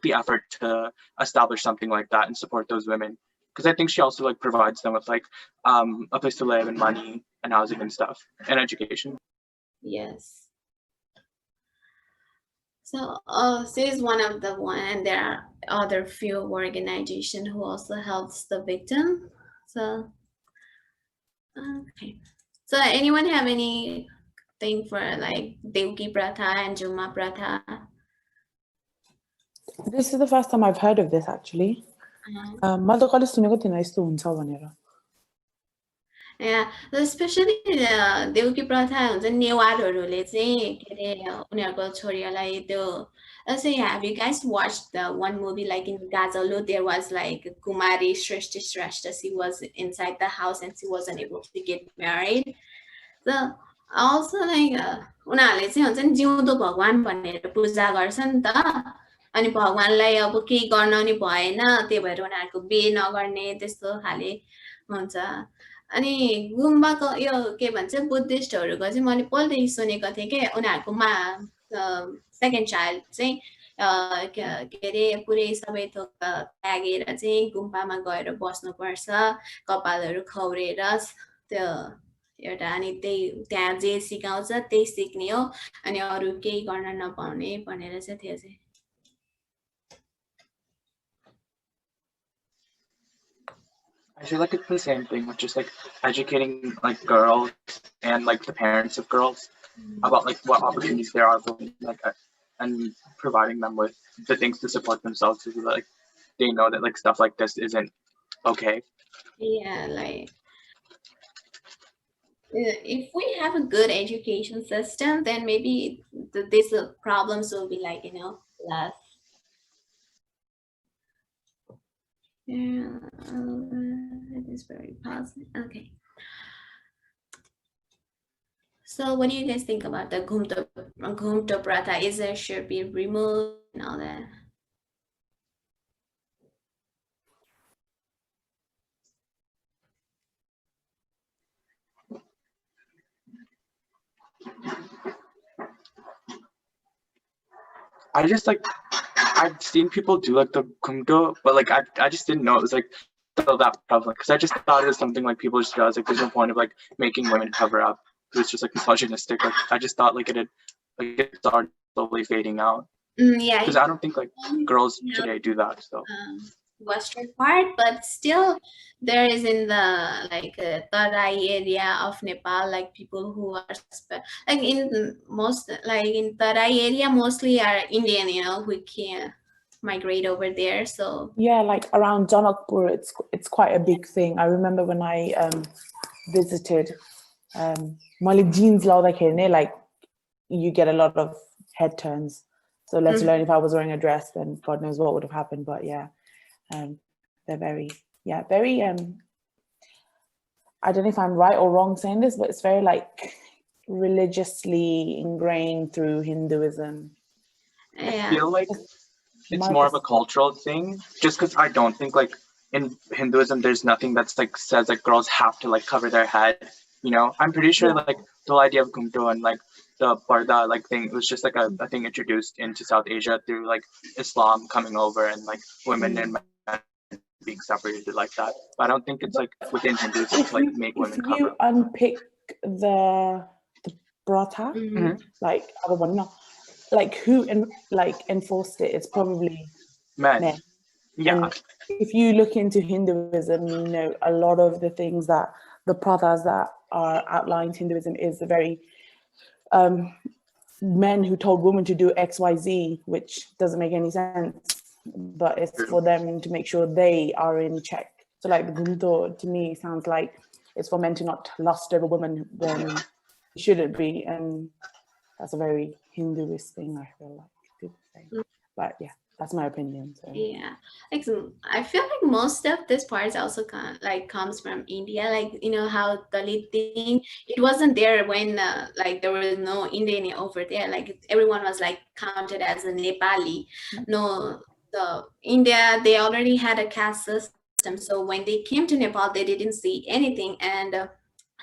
the effort to establish something like that and support those women, because I think she also like provides them with like a place to live and money and housing and stuff and education. Yes. So she is one of the one, and there are other few organizations who also helps the victim. So okay. So anyone have anything for like Devki Pratha and Juma Pratha? This is the first time I've heard of this actually. मैले त कहिले सुनेको थिइनँ यस्तो हुन्छ भनेर. Yeah, especially देउकी प्रथा हुन्छ नेवारहरूले चाहिँ के अरे उनीहरूको छोरीहरूलाई त्यो let's say have you guys watched the one movie like in Gazalu there was like Kumari Shrestha, she was inside the house and she wasn't able to get married. So also like उनीहरूले चाहिँ हुन्छ नि जिउँदो भगवान भनेर पूजा गर्छ नि त अनि भगवानलाई अब केही गर्न नि भएन त्यही भएर उनीहरूको बिहे नगर्ने त्यस्तो खाले हुन्छ अनि गुम्बाको यो के भन्छ बुद्धिस्टहरूको चाहिँ मैले पहिलेदेखि सुनेको थिएँ कि उनीहरूकोमा सेकेन्ड चाइल्ड चाहिँ के अरे पुरै सबै थोक त्यागेर चाहिँ गुम्बामा गएर बस्नुपर्छ कपालहरू खौरेर त्यो एउटा अनि त्यही त्यहाँ जे सिकाउँछ त्यही सिक्ने हो अनि अरू केही गर्न नपाउने भनेर चाहिँ थियो चाहिँ I feel like it's the same thing with just like educating like girls and like the parents of girls about like what opportunities there are for like and providing them with the things to support themselves so that like they know that like stuff like this isn't okay. Yeah, like if we have a good education system, then maybe these problems will be like, you know, less. Yeah, it is very positive. Okay. So what do you guys think about the Ghumto Pratha? Is there should be removed and all that? I just like I've seen people do like the kumto, but like I just didn't know it was like so that prevalent because I just thought it was something like people just realized like there's no point of like making women cover up because it's just like misogynistic. Like I just thought like it started slowly fading out. Yeah, because I don't think like girls today do that. So western part, but still there is in the like Tarai area of Nepal, like people who are like in most like in Tarai area mostly are Indian, you know, who can migrate over there. So yeah, like around Janakpur, it's quite a big thing. I remember when I visited Malik jeans like you get a lot of head turns. So let's learn if I was wearing a dress, then God knows what would have happened. But yeah, they're very I don't know if I'm right or wrong saying this, but it's very like religiously ingrained through Hinduism. yeah. I feel like it's more of a cultural thing, just because I don't think like in Hinduism there's nothing that's like says like girls have to like cover their head. You know, I'm pretty sure like the whole idea of kumto and like the parda like thing, it was just like a thing introduced into South Asia through like Islam coming over and like women and men being separated like that. But I don't think it's like within Hinduism to like make women cover. If you unpick the prata, like like who enforced it, it's probably men. Yeah. And if you look into Hinduism, you know, a lot of the things that the prathas that are outlined Hinduism is very men who told women to do XYZ, which doesn't make any sense, but it's for them to make sure they are in check. So like the gunto to me sounds like it's for men to not lust over women when it shouldn't be, and that's a very Hinduist thing, I feel like, to say. But yeah, that's my opinion. So. Yeah, like I feel like most of this part also comes from India. Like, you know how Dalit thing, it wasn't there when like there was no Indian over there. Like everyone was like counted as a Nepali. No, the India, they already had a caste system. So when they came to Nepal, they didn't see anything, and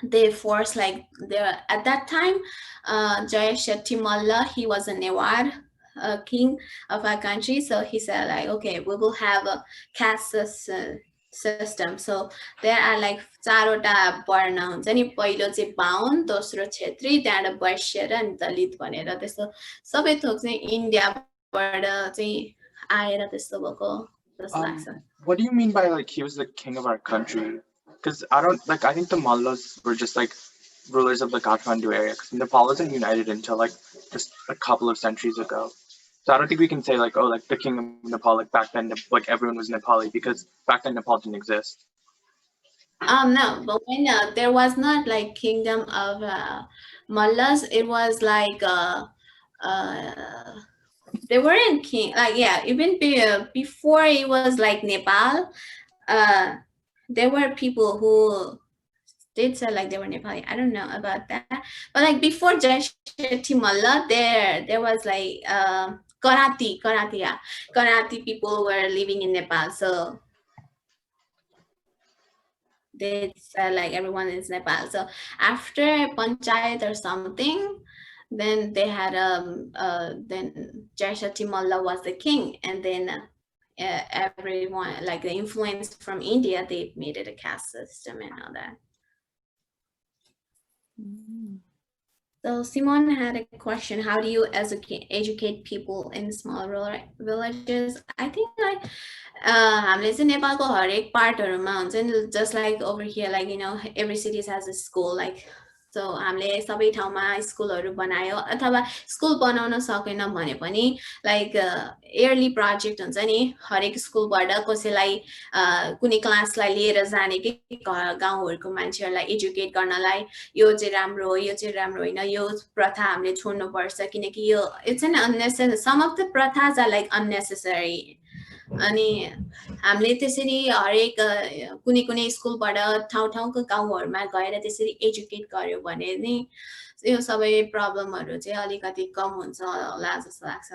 they forced like at that time, Jaya Shetty Malla, he was a Newar king of our country. So he said like, okay, we will have a caste system. So there are like चारवटा वर्ण हुन्छ नि, पहिलो चाहिँ बाहुन, दोस्रो क्षेत्री, त्यहाँबाट वैश्य र अनि दलित भनेर त्यस्तो सबै थोक चाहिँ इन्डियाबाट चाहिँ आएर त्यस्तो भएको जस्तो लाग्छ. What do you mean by like he was the king of our country? Because I think the Mallas were just like rulers of the Kathmandu area, because Nepal wasn't united until like just a couple of centuries ago. So I don't think we can say like, oh, like the king of Nepal, like back then, like everyone was Nepali, because back then Nepal didn't exist. No, but when there was not like kingdom of Mallas, it was like they weren't king. Like yeah, even before it was like Nepal, there were people who did say like they were Nepali. I don't know about that, but like before Jai Shetty Malla, there was like Karati, yeah. Karati people were living in Nepal, so they said like everyone is Nepal. So after Panchayat or something, then they had then Jai Shetty Malla was the king, and then everyone, like the influence from India, they made it a caste system and all that. So Simon had a question: how do you educate people in small rural villages? I think like हामीले चाहिँ नेपालको हरेक पार्टहरुमा हुन्छ नि, just like over here, like you know every city has a school, like so हामीले सबै ठाउँमा स्कुलहरु बनायो, अथवा स्कुल बनाउन सकेन भने पनि लाइक इयरली प्रोजेक्ट हुन्छ नि, हरेक स्कुलबाट कसैलाई कुनै क्लासलाई लिएर जाने के गाउँहरुको मान्छेहरुलाई एजुकेट गर्नलाई, यो चाहिँ राम्रो हो, यो चाहिँ राम्रो हैन, यो प्रथा हामीले छोड्नु पर्छ किनकि यो it's an unnecessary, some of the प्रथास आर लाइक अननेसेसरी. अनि हामीले त्यसरी हरेक कुनै कुनै स्कुलबाट ठाउँको गाउँहरुमा गएर त्यसरी एजुकेट गर्यो भने नि यो सबै प्रब्लमहरु चाहिँ अलिकति कम हुन्छ होला जस्तो लाग्छ.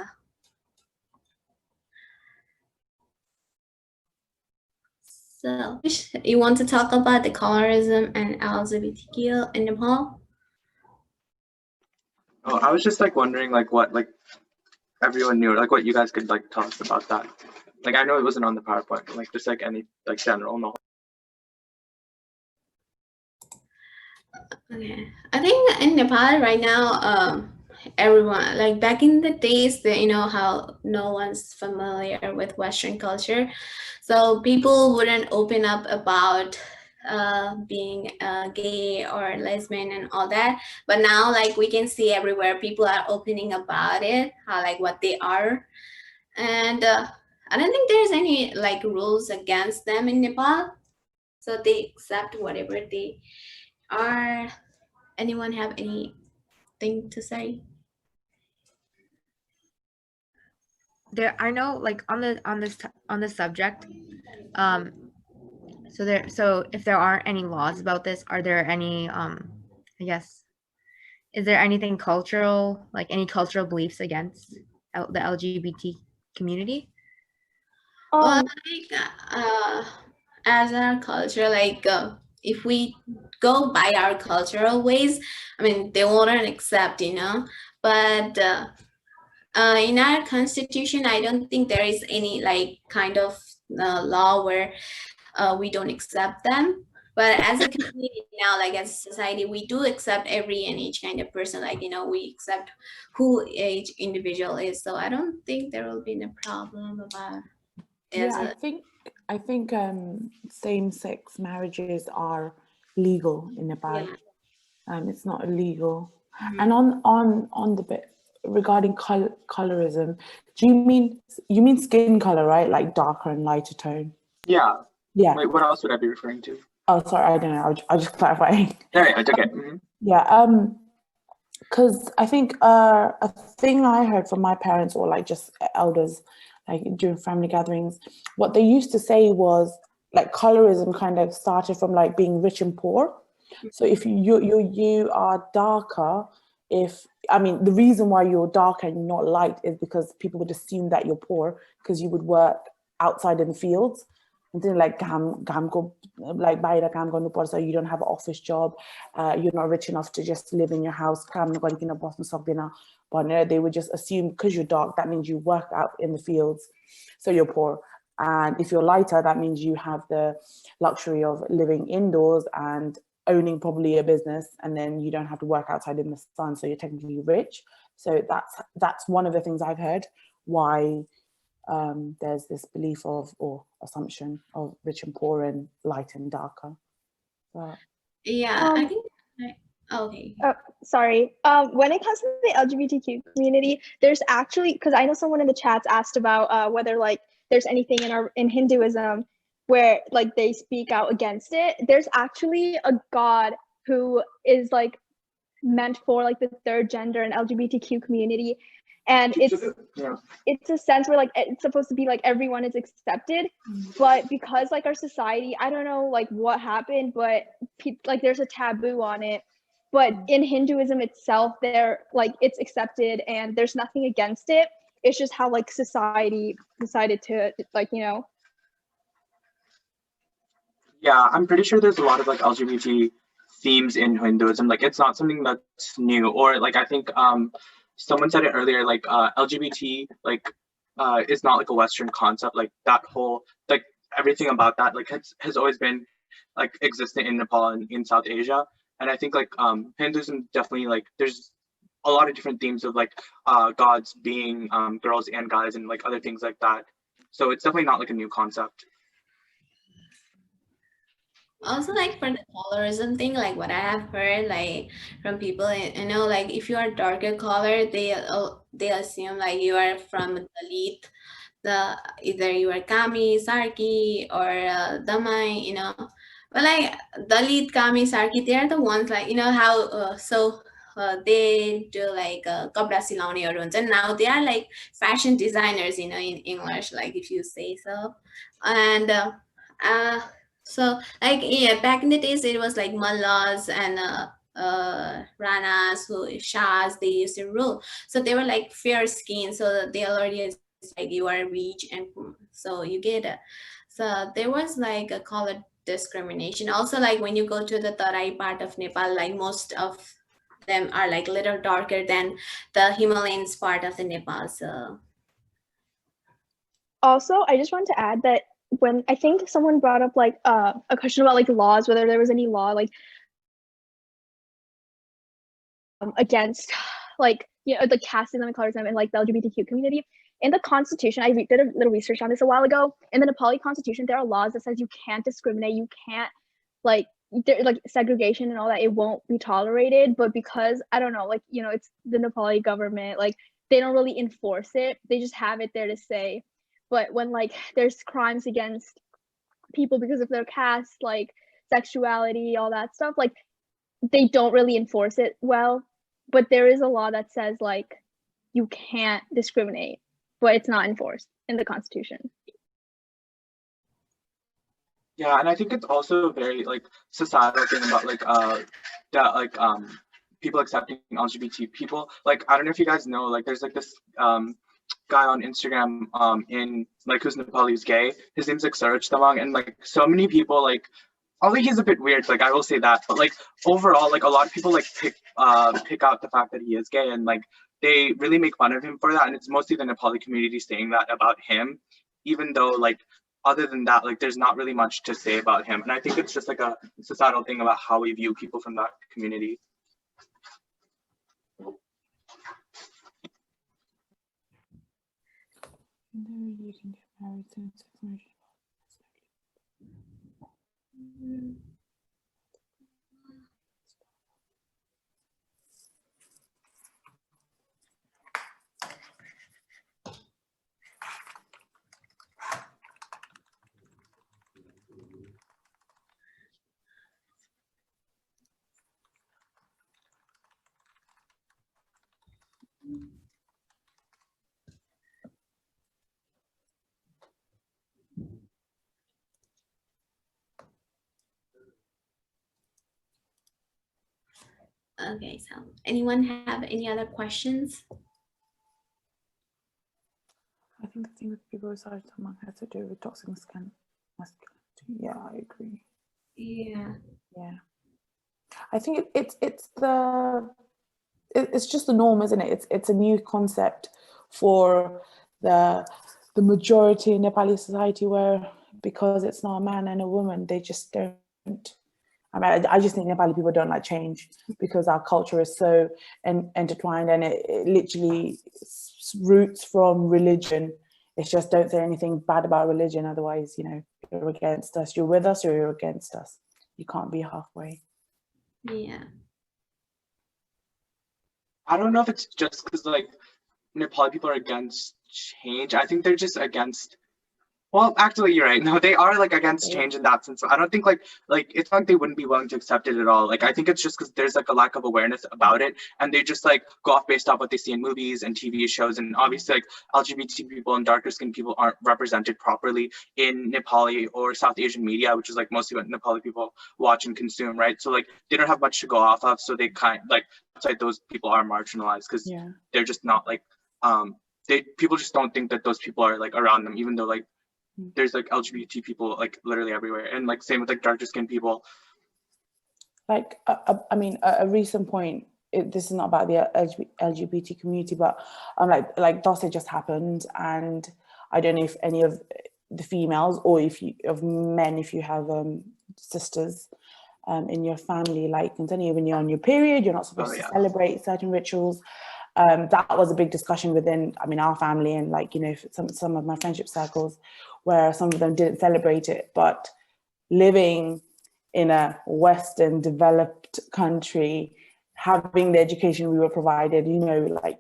So, you want to talk about the colorism and LGBTQ in Nepal? Oh, I was just like wondering like what like everyone knew, like what you guys could like tell us about that. Like I know it wasn't on the PowerPoint, but like just like any like general knowledge. Okay, I think in Nepal right now, everyone, like back in the days, you know how no one's familiar with Western culture, so people wouldn't open up about being gay or lesbian and all that. But now, like we can see everywhere, people are opening about it, how like what they are, and I don't think there's any like rules against them in Nepal, so they accept whatever they are. Anyone have anything to say? There, I know, like on this subject. So if there aren't any laws about this, are there any? I guess, is there anything cultural, like any cultural beliefs against the LGBT community? Well, like, as our culture, like if we go by our cultural ways, I mean, they won't accept, you know. But in our constitution, I don't think there is any like kind of law where we don't accept them. But as a community now, like as a society, we do accept every and each kind of person. Like, we accept who each individual is. So I don't think there will be a problem about Yeah, I think same-sex marriages are legal in Nepal. It's not illegal. And on the bit regarding colorism, you mean skin color, right? Like darker and lighter tone. Yeah. Yeah. Wait, what else would I be referring to? Oh, sorry, I don't know. I'll just clarify. Yeah, it's okay. Yeah. Because I think a thing I heard from my parents or like just elders, like during family gatherings, what they used to say was like colorism kind of started from like being rich and poor. So if you are darker, the reason why you're darker and not light is because people would assume that you're poor because you would work outside in the fields. And then like so you don't have an office job, you're not rich enough to just live in your house. But they would just assume because you're dark, that means you work out in the fields, so you're poor. And if you're lighter, that means you have the luxury of living indoors and owning probably a business, and then you don't have to work outside in the sun, so you're technically rich. So that's one of the things I've heard why there's this belief of or assumption of rich and poor and light and darker. But, I think okay. Sorry. When it comes to the LGBTQ community, there's actually, because I know someone in the chats asked about whether like there's anything in Hinduism where like they speak out against it. There's actually a god who is like meant for like the third gender and LGBTQ community, and it's a sense where like it's supposed to be like everyone is accepted, but because like our society, I don't know like what happened, but like there's a taboo on it. But in Hinduism itself, it's accepted and there's nothing against it. It's just how like society decided to like, Yeah, I'm pretty sure there's a lot of like LGBT themes in Hinduism. Like it's not something that's new, or like I think someone said it earlier, like LGBT like is not like a Western concept. Like that whole like everything about that like has always been like existent in Nepal and in South Asia. And I think like Hinduism definitely like there's a lot of different themes of like gods being girls and guys and like other things like that. So it's definitely not like a new concept. Also, like for the colorism thing, like what I have heard, like from people, like if you are darker color, they assume like you are from Dalit, either you are Kami, Sarki, or Damai, But like Dalit, Kami, Sarki, they are the ones like how they do like kapda silaune and now they are like fashion designers, in English, like if you say so, and so like back in the days it was like mullahs and ranas shahs, they used to rule, so they were like fair skinned, so they already like you are rich and so you get it. So there was like a color discrimination also, like when you go to the Tarai part of Nepal, like most of them are like a little darker than the Himalayas part of the Nepal. So also I just want to add that when I think someone brought up like a question about like laws, whether there was any law like against like the casteism and colorism in like the LGBTQ community. In the constitution, I did a little research on this a while ago. In the Nepali constitution, there are laws that says you can't discriminate, you can't like segregation and all that, it won't be tolerated. But because I don't know, like it's the Nepali government, like they don't really enforce it, they just have it there to say. But when like there's crimes against people because of their caste, like sexuality, all that stuff, like they don't really enforce it well. But there is a law that says like you can't discriminate, but it's not enforced in the constitution. Yeah, and I think it's also a very like societal thing about like that like people accepting LGBT people. Like I don't know if you guys know, like there's like this guy on Instagram in like who's Nepali, who's gay. His name's like Suraj Tamang, and like so many people like although he's a bit weird, like I will say that, but like overall, like a lot of people like pick out the fact that he is gay, and like they really make fun of him for that, and it's mostly the Nepali community saying that about him, even though like other than that, like there's not really much to say about him. And I think it's just like a societal thing about how we view people from that community. You can get married since Okay, so anyone have any other questions? I think the thing with people with stomach has to do with toxic masculinity. Yeah, I agree. Yeah. Yeah. I think it's just the norm, isn't it? It's a new concept for the majority in Nepali society, where because it's not a man and a woman, they just don't. I mean, I just think Nepali people don't like change because our culture is so intertwined, and it literally roots from religion. It's just don't say anything bad about religion, otherwise, you know, you're against us. You're with us or you're against us. You can't be halfway. Yeah. I don't know if it's just because like Nepali people are against change. I think they're just against. Well, actually, you're right. No, they are like against change in that sense. So I don't think like it's not like they wouldn't be willing to accept it at all. Like I think it's just because there's like a lack of awareness about it, and they just like go off based off what they see in movies and TV shows. And obviously, like LGBT people and darker skinned people aren't represented properly in Nepali or South Asian media, which is like mostly what Nepali people watch and consume, right? So like they don't have much to go off of. So they that's why those people are marginalized, because they're just not like people just don't think that those people are like around them, even though like there's like LGBT people like literally everywhere, and like same with like darker skinned people. Like I mean, a recent point. This is not about the LGBT community, but like Dose just happened, and I don't know if any of the females or if you have sisters in your family, like continue when you're on your period, you're not supposed to celebrate certain rituals. That was a big discussion within, I mean, our family, and like, you know, some of my friendship circles, where some of them didn't celebrate it. But living in a Western developed country, having the education we were provided, you know, like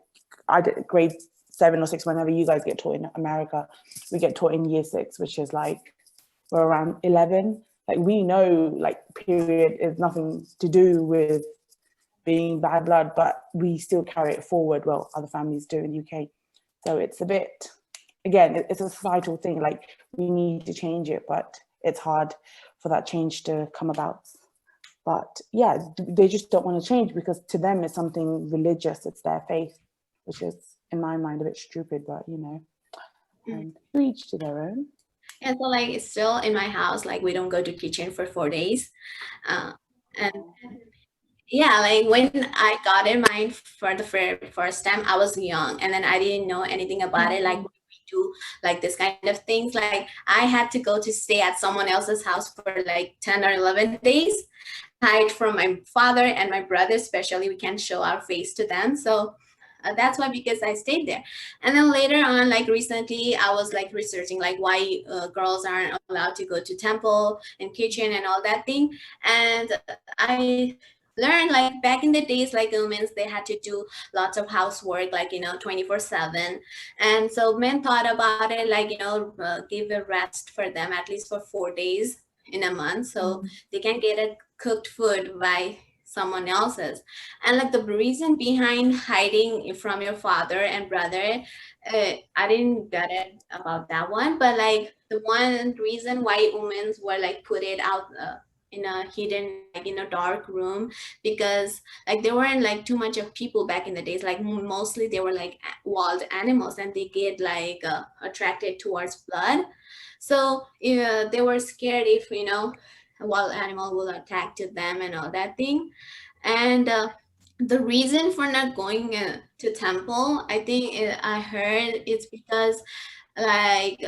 I did grade 7 or 6, whenever you guys get taught in America, we get taught in year 6, which is like, we're around 11. Like we know like period is nothing to do with being bad blood, but we still carry it forward. Well, other families do in the UK. So it's a bit, again, it's a societal thing. Like we need to change it, but it's hard for that change to come about. But yeah, they just don't want to change because to them it's something religious. It's their faith, which is in my mind a bit stupid, but you know, each to their own. And so like it's still in my house, like we don't go to kitchen for 4 days. And yeah, like when I got in mine for the first time, I was young, and then I didn't know anything about it. Like we do like this kind of things. Like I had to go to stay at someone else's house for like 10 or 11 days, hide from my father and my brother, especially. We can't show our face to them. So that's why, because I stayed there. And then later on, like recently, I was like researching like why girls aren't allowed to go to temple and kitchen and all that thing. And I learned like back in the days, like women, they had to do lots of housework, like, you know, 24/7. And so men thought about it, like, you know, give a rest for them at least for 4 days in a month, so they can get a cooked food by someone else's. And like the reason behind hiding from your father and brother, I didn't get it about that one, but like the one reason why women were like put it out in a hidden, like in a dark room, because like there weren't like too much of people back in the days. Like mostly they were like wild animals, and they get like attracted towards blood. So they were scared if, you know, a wild animal will attack to them and all that thing. And the reason for not going to temple, I think I heard it's because like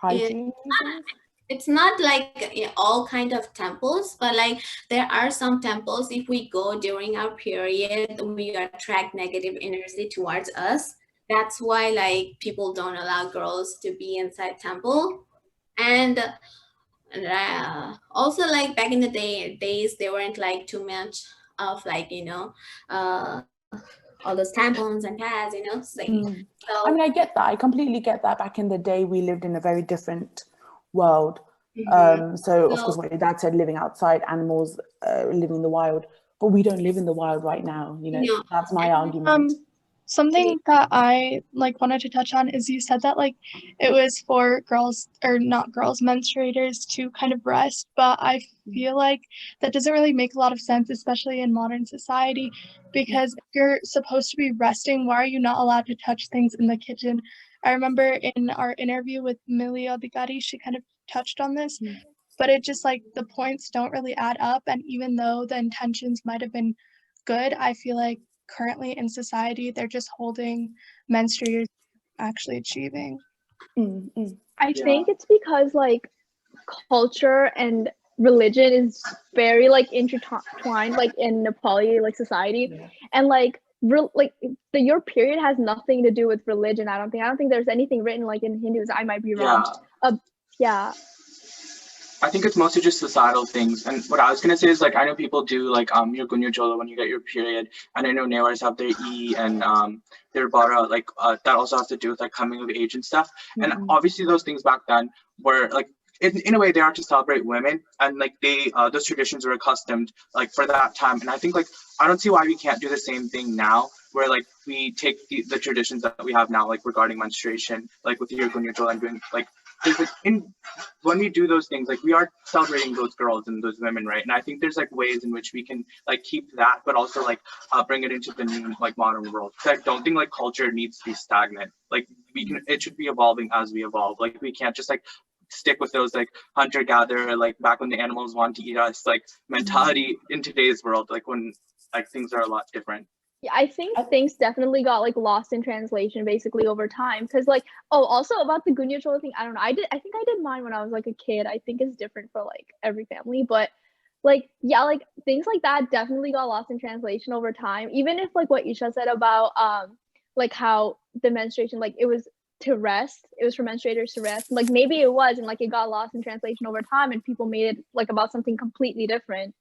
hygiene reasons. It's not like all kind of temples, but like there are some temples, if we go during our period, we attract negative energy towards us. That's why like people don't allow girls to be inside temple. And also like back in the days there weren't like too much of like all those tampons and pads, so I mean, I get that. I completely get that. Back in the day, we lived in a very different world. So, of course, what your dad said, living outside, animals living in the wild, but we don't live in the wild right now. That's my argument. Something that I like wanted to touch on is you said that like it was for girls, or not girls, menstruators to kind of rest, but I feel like that doesn't really make a lot of sense, especially in modern society, because if you're supposed to be resting, why are you not allowed to touch things in the kitchen? I remember in our interview with Millie Odigati, she kind of touched on this, but it just like the points don't really add up, and even though the intentions might have been good, I feel like currently in society they're just holding menstruators actually achieving. I think it's because like culture and religion is very like intertwined like in Nepali like society, and like your period has nothing to do with religion. I don't think there's anything written like in Hinduism. I might be wrong. I think it's mostly just societal things. And what I was gonna say is like I know people do like your gunya chola when you get your period, and I know Newars have their and their bara, like that also has to do with like coming of age and stuff. And obviously those things back then were like in a way they are to celebrate women, and like they those traditions were accustomed like for that time. And I think like I don't see why we can't do the same thing now, where like we take the traditions that we have now, like regarding menstruation, like with your gunya chola and doing like. When we do those things, like we are celebrating those girls and those women, right? And I think there's like ways in which we can like keep that, but also like bring it into the new like modern world. I don't think like culture needs to be stagnant. Like it should be evolving as we evolve. Like we can't just like stick with those like hunter gatherer, like back when the animals want to eat us, like mentality in today's world, like when like things are a lot different. Yeah, I think things definitely got like lost in translation basically over time, because like also about the gunya chola thing, I don't know, I think I did mine when I was like a kid. I think it's different for like every family, but like like things like that definitely got lost in translation over time. Even if like what Isha said about like how the menstruation, like it was to rest, it was for menstruators to rest, like maybe it was, and like it got lost in translation over time and people made it like about something completely different.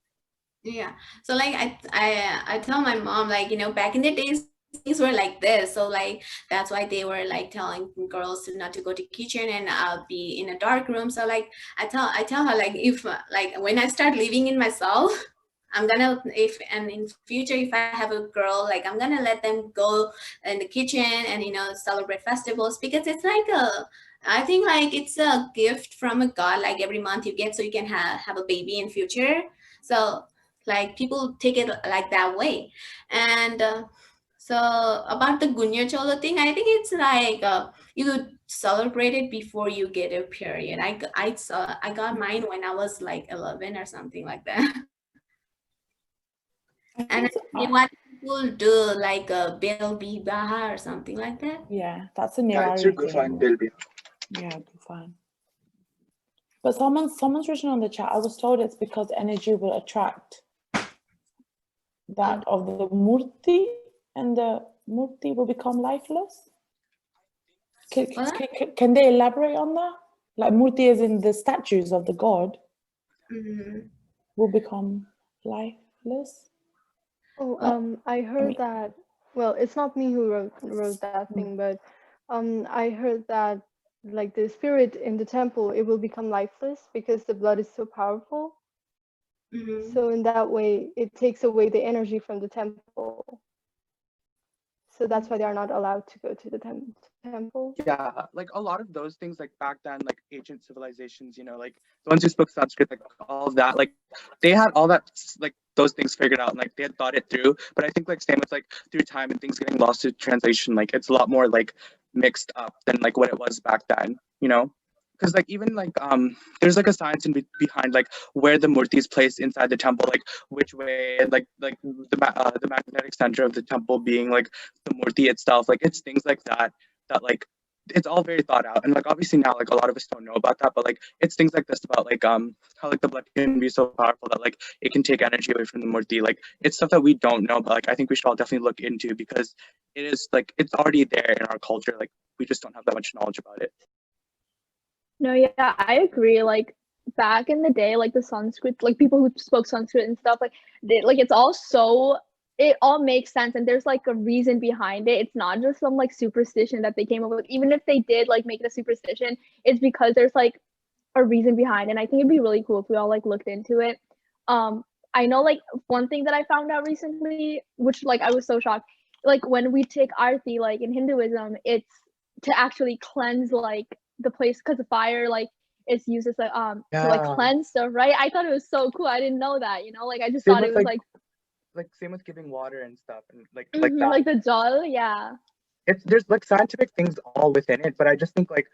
Yeah, so like I tell my mom, like back in the days things were like this, so like that's why they were like telling girls to not to go to kitchen and be in a dark room. So like I tell her like if like when I start living in myself, I'm gonna in future if I have a girl, like I'm gonna let them go in the kitchen and celebrate festivals, because it's like I think like it's a gift from a god, like every month you get so you can have a baby in future. So like people take it like that way. And so about the gunya chola thing, I think it's like you celebrate it before you get a period. I got mine when I was like 11 or something like that. And what people do like a Bil Bibaha or something like that. Yeah, that's a That's your Gufan Bil Bibaha. Yeah, Gufan. But someone's written on the chat, I was told it's because energy will attract that of the murti, and the murti will become lifeless. Can they elaborate on that? Like murti is in the statues of the god will become lifeless. I heard that. Well, it's not me who wrote that thing, but I heard that like the spirit in the temple, it will become lifeless because the blood is so powerful. So in that way, it takes away the energy from the temple. So that's why they are not allowed to go to the temple. Yeah, like a lot of those things, like back then, like ancient civilizations, like the ones who spoke Sanskrit, like all of that, like they had all that, like those things figured out, and like they had thought it through. But I think like same with like through time and things getting lost to translation, like it's a lot more like mixed up than like what it was back then, because like even like there's like a science behind like where the murti is placed inside the temple, like which way, like the magnetic center of the temple being like the murti itself, like it's things like that like it's all very thought out, and like obviously now like a lot of us don't know about that, but like it's things like this about like how like the blood can be so powerful that like it can take energy away from the murti. Like it's stuff that we don't know, but like I think we should all definitely look into, because it is like it's already there in our culture. Like we just don't have that much knowledge about it. No, yeah, I agree. Like back in the day, like the Sanskrit, like people who spoke Sanskrit and stuff, like like it's all so, it all makes sense, and there's like a reason behind it. It's not just some like superstition that they came up with. Even if they did like make it a superstition, it's because there's like a reason behind it. And I think it'd be really cool if we all like looked into it. I know like one thing that I found out recently, which like I was so shocked, like when we take arti, like in Hinduism, it's to actually cleanse like the place, because the fire like it's used as like to like cleanse stuff, right? I thought it was so cool. I didn't know that, you know, like I just thought it was like same with giving water and stuff, and like that. Like the jal, yeah. There's like scientific things all within it, but I just think like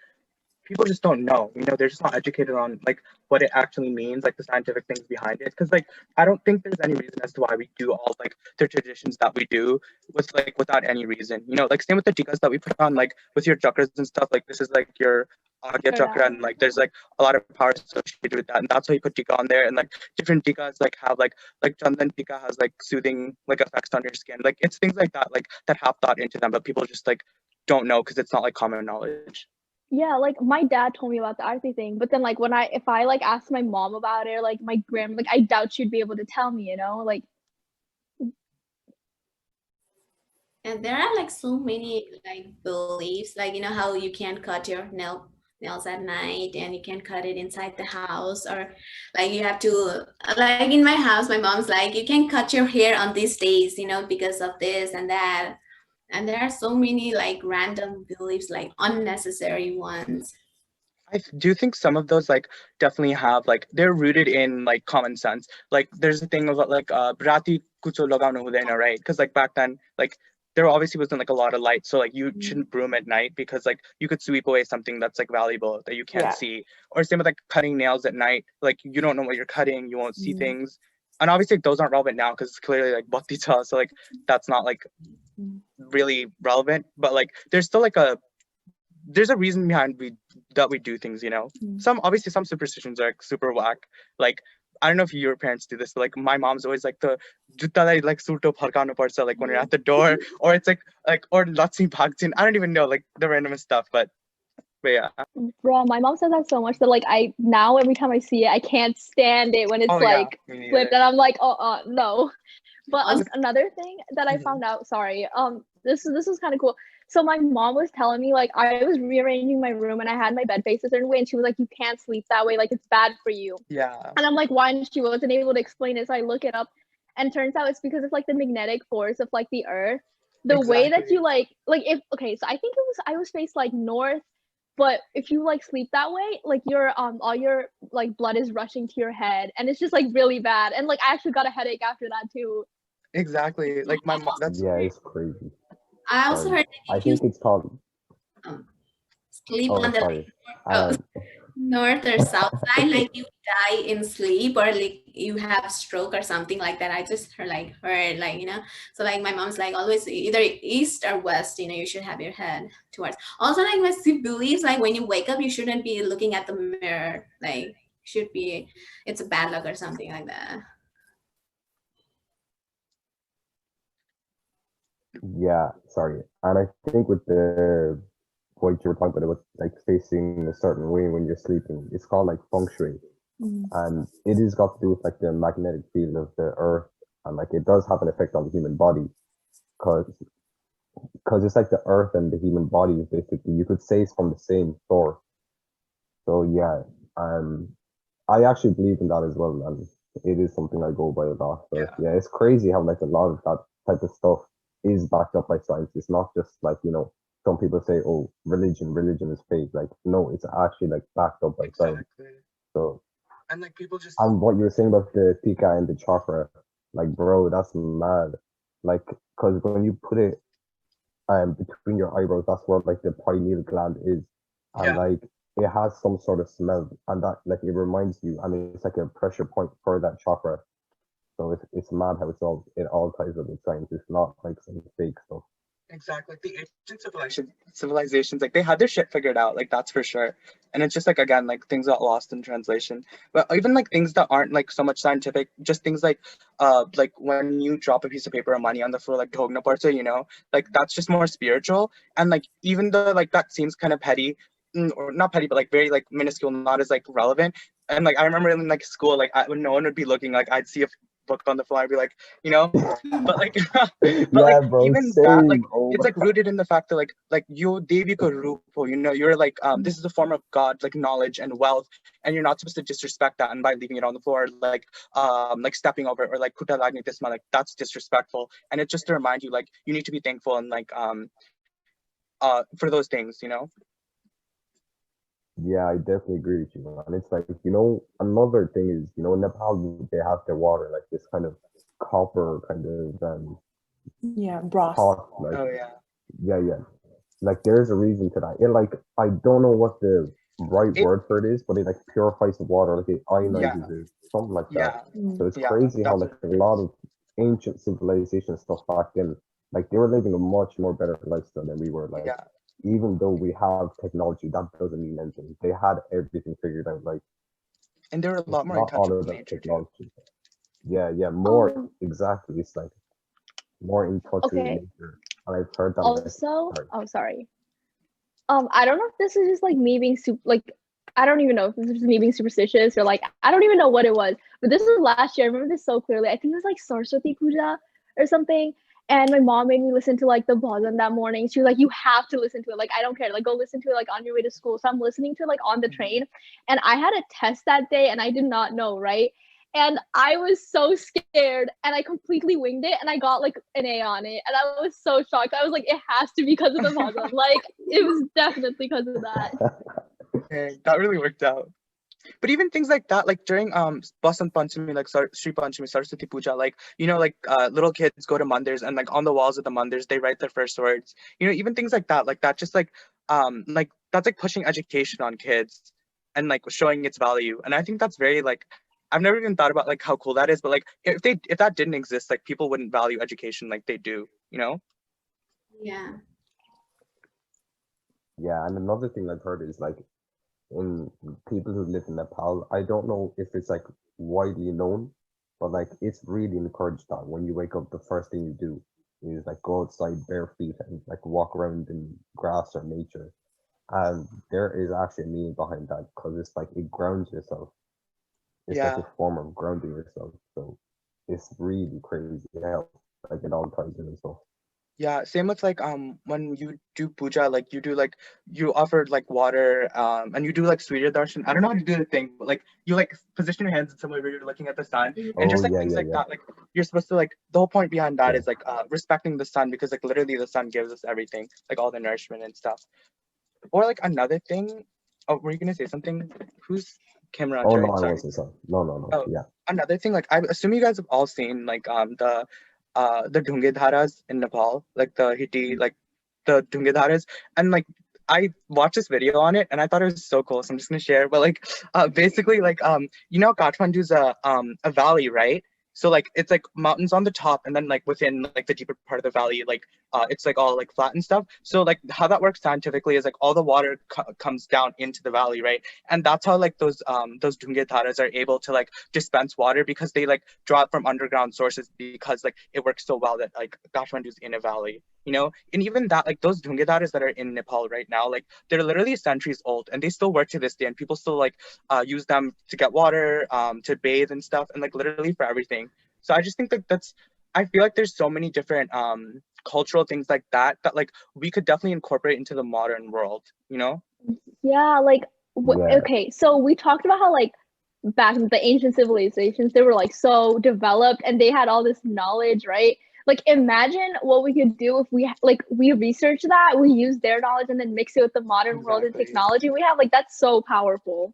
people just don't know, you know, they're just not educated on like what it actually means, like the scientific things behind it. Because like I don't think there's any reason as to why we do all like the traditions that we do with like without any reason, you know, like same with the tikas that we put on, like with your chakras and stuff. Like this is like your agya chakra, and like there's like a lot of power associated with that, and that's why you put tika on there. And like different tikas like have like chandan tika has like soothing like effects on your skin. Like it's things like that, like that have thought into them, but people just like don't know because it's not like common knowledge. Yeah, like my dad told me about the arti thing, but then like if I like asked my mom about it, or like my grandma, like I doubt she'd be able to tell me, you know, like. And there are like so many like beliefs, like you know how you can't cut your nails at night, and you can cut it inside the house, or like you have to, like in my house my mom's like you can cut your hair on these days, you know, because of this and that. And there are so many like random beliefs, like unnecessary ones. I do think some of those like definitely have like they're rooted in like common sense. Like there's a thing about like rati kucho lagaunu hudaina, right? Because like back then like there obviously wasn't like a lot of light, so like you shouldn't broom at night because like you could sweep away something that's like valuable that you can't see. Or same with like cutting nails at night, like you don't know what you're cutting, you won't see things. And obviously those aren't relevant now because it's clearly like bhakti cha, so like that's not like really relevant. But like there's still like there's a reason behind that we do things, you know. Some superstitions are like super whack. Like I don't know if your parents do this, but like my mom's always like the jutta like surto pharkanu parcha, like when you're at the door, or it's like or latsi bhagtin. I don't even know like the random stuff, but yeah. Bro, my mom says that so much that like I now every time I see it, I can't stand it when it's like flipped, and I'm like, no. But another thing that I found out, sorry, this was kind of cool. So my mom was telling me, like, I was rearranging my room and I had my bed face a certain way, and she was like, you can't sleep that way, like it's bad for you. Yeah. And I'm like, why? And she wasn't able to explain it, so I look it up, and turns out it's because of like the magnetic force of like the earth. The way that you like if so I think I was faced like north, but if you like sleep that way, like your all your like blood is rushing to your head, and it's just like really bad. And like I actually got a headache after that too. Exactly. Like my mom. That's it's crazy. I also heard that I think it's called sleep on the north or south side, like you die in sleep, or like you have stroke or something like that. I just heard like you know. So like my mom's like always either east or west, you know, you should have your head towards. Also like my she believes like when you wake up you shouldn't be looking at the mirror, like should be, it's a bad luck or something like that. Yeah, sorry. And I think with the point you were talking about like facing a certain way when you're sleeping, it's called like feng shui. And it is got to do with like the magnetic field of the earth, and like it does have an effect on the human body because it's like the earth and the human body is basically, you could say, it's from the same source. So yeah, I actually believe in that as well, and it is something I go by a lot. But yeah, it's crazy how like a lot of that type of stuff is backed up by science. It's not just like, you know, some people say, oh, religion is fake. Like, no, it's actually like backed up by science. So, and like people just, and what you were saying about the tika and the chakra, like, bro, that's mad. Like, because when you put it between your eyebrows, that's where like the pineal gland is, and like it has some sort of smell, and that like it reminds you, I mean, it's like a pressure point for that chakra. So it's mad how it all ties up with science. It's not like some fake stuff. Exactly. The ancient civilizations, like they had their shit figured out, like that's for sure. And it's just like again, like things got lost in translation. But even like things that aren't like so much scientific, just things like when you drop a piece of paper or money on the floor, like dhogna parcha, like that's just more spiritual. And like even though like that seems kind of petty, or not petty, but like very like minuscule, not as like relevant. And like I remember in like school, like when no one would be looking, like I'd see a book on the floor, I'd be like, but like but like Yeah, bro, even that, like same. Oh it's my. like rooted in the fact that like you devi ko rupo, you're like this is a form of God, like knowledge and wealth, and you're not supposed to disrespect that, and by leaving it on the floor, like stepping over it, or like kuta lagni tisma, like that's disrespectful. And it's just to remind you, like you need to be thankful and like for those things. Yeah, I definitely agree with you. And it's like, another thing is, Nepal, they have their water, like this kind of copper kind of Yeah, brass. pot, like, Oh yeah. yeah. Like there's a reason to that. It like, I don't know what the right It word for it is, but it like purifies the water, like it yeah ionizes it, something like that. Mm. So it's yeah crazy how that's like a lot of ancient civilization stuff back then, like they were living a much more better lifestyle than we were. Like yeah. even though we have technology, that doesn't mean anything. They had everything figured out. Like And they're a it's lot more in not touch all with about nature too. technology. Yeah, more Um, exactly. It's like more in touch with okay. nature. And I've heard that like Also, sorry. oh, sorry. I don't know if this is just like me being I don't even know if this is just me being superstitious or like I don't even know what it was. But this was last year. I remember this so clearly. I think it was like Saraswati Puja or something. And my mom made me listen to like the bhajan that morning. She was like, "You have to listen to it. Like, I don't care. Like, go listen to it like on your way to school." So I'm listening to it like on the train. And I had a test that day, and I did not know, right? And I was so scared, and I completely winged it, and I got like an A on it, and I was so shocked. I was like, "It has to be because of the bhajan. Like, it was definitely because of that." Okay, that really worked out. But even things like that, like during Basant Panchami, like Sri Panchami, Saraswati Puja, like like little kids go to mandirs, and like on the walls of the mandirs they write their first words. Even things like that, just like that's like pushing education on kids and like showing its value. And I think that's very like I've never even thought about like how cool that is. But like if that didn't exist, like people wouldn't value education like they do. Yeah. Yeah, and another thing I've heard is like in people who live in Nepal, I don't know if it's like widely known, but like it's really encouraged that when you wake up, the first thing you do is like go outside bare feet and like walk around in grass or nature. And there is actually a meaning behind that because it's like it grounds yourself. It's like Yeah. a form of grounding yourself. So it's really crazy how like it all ties in and stuff. Yeah, same with like when you do puja, like you offer like water and you do like Surya darshan. I don't know how to do the thing, but like you like position your hands in some way where you're looking at the sun, and Oh just like yeah, things yeah, like yeah. that. Like you're supposed to like the whole point behind that Yeah. is like respecting the sun, because like literally the sun gives us everything, like all the nourishment and stuff. Or like another thing. Oh, were you gonna say something? Who's camera on Oh no, Jared? I Sorry. wasn't sorry. No. Oh, Yeah. another thing, like I assume you guys have all seen like the Dhunge Dharas in Nepal, like the Hiti, like the Dhunge Dharas. And like I watched this video on it and I thought it was so cool. So I'm just gonna share. But like basically like Kathmandu's a valley, right? So like it's like mountains on the top, and then like within like the deeper part of the valley, like it's like all like flat and stuff. So like how that works scientifically is like all the water comes down into the valley, right? And that's how like those Dhunge Dharas are able to like dispense water, because they like draw it from underground sources, because like it works so well that like Kathmandu's in a valley. And even that, like those Dhunge Dharas that are in Nepal right now, like they're literally centuries old, and they still work to this day, and people still like use them to get water, to bathe and stuff, and like literally for everything. So I just think that I feel like there's so many different cultural things like that like we could definitely incorporate into the modern world. Yeah, like Yeah. okay, so we talked about how like back in the ancient civilizations, they were like so developed and they had all this knowledge, right? Like imagine what we could do if we research that, we use their knowledge and then mix it with the modern world and Exactly. technology we have. Like that's so powerful.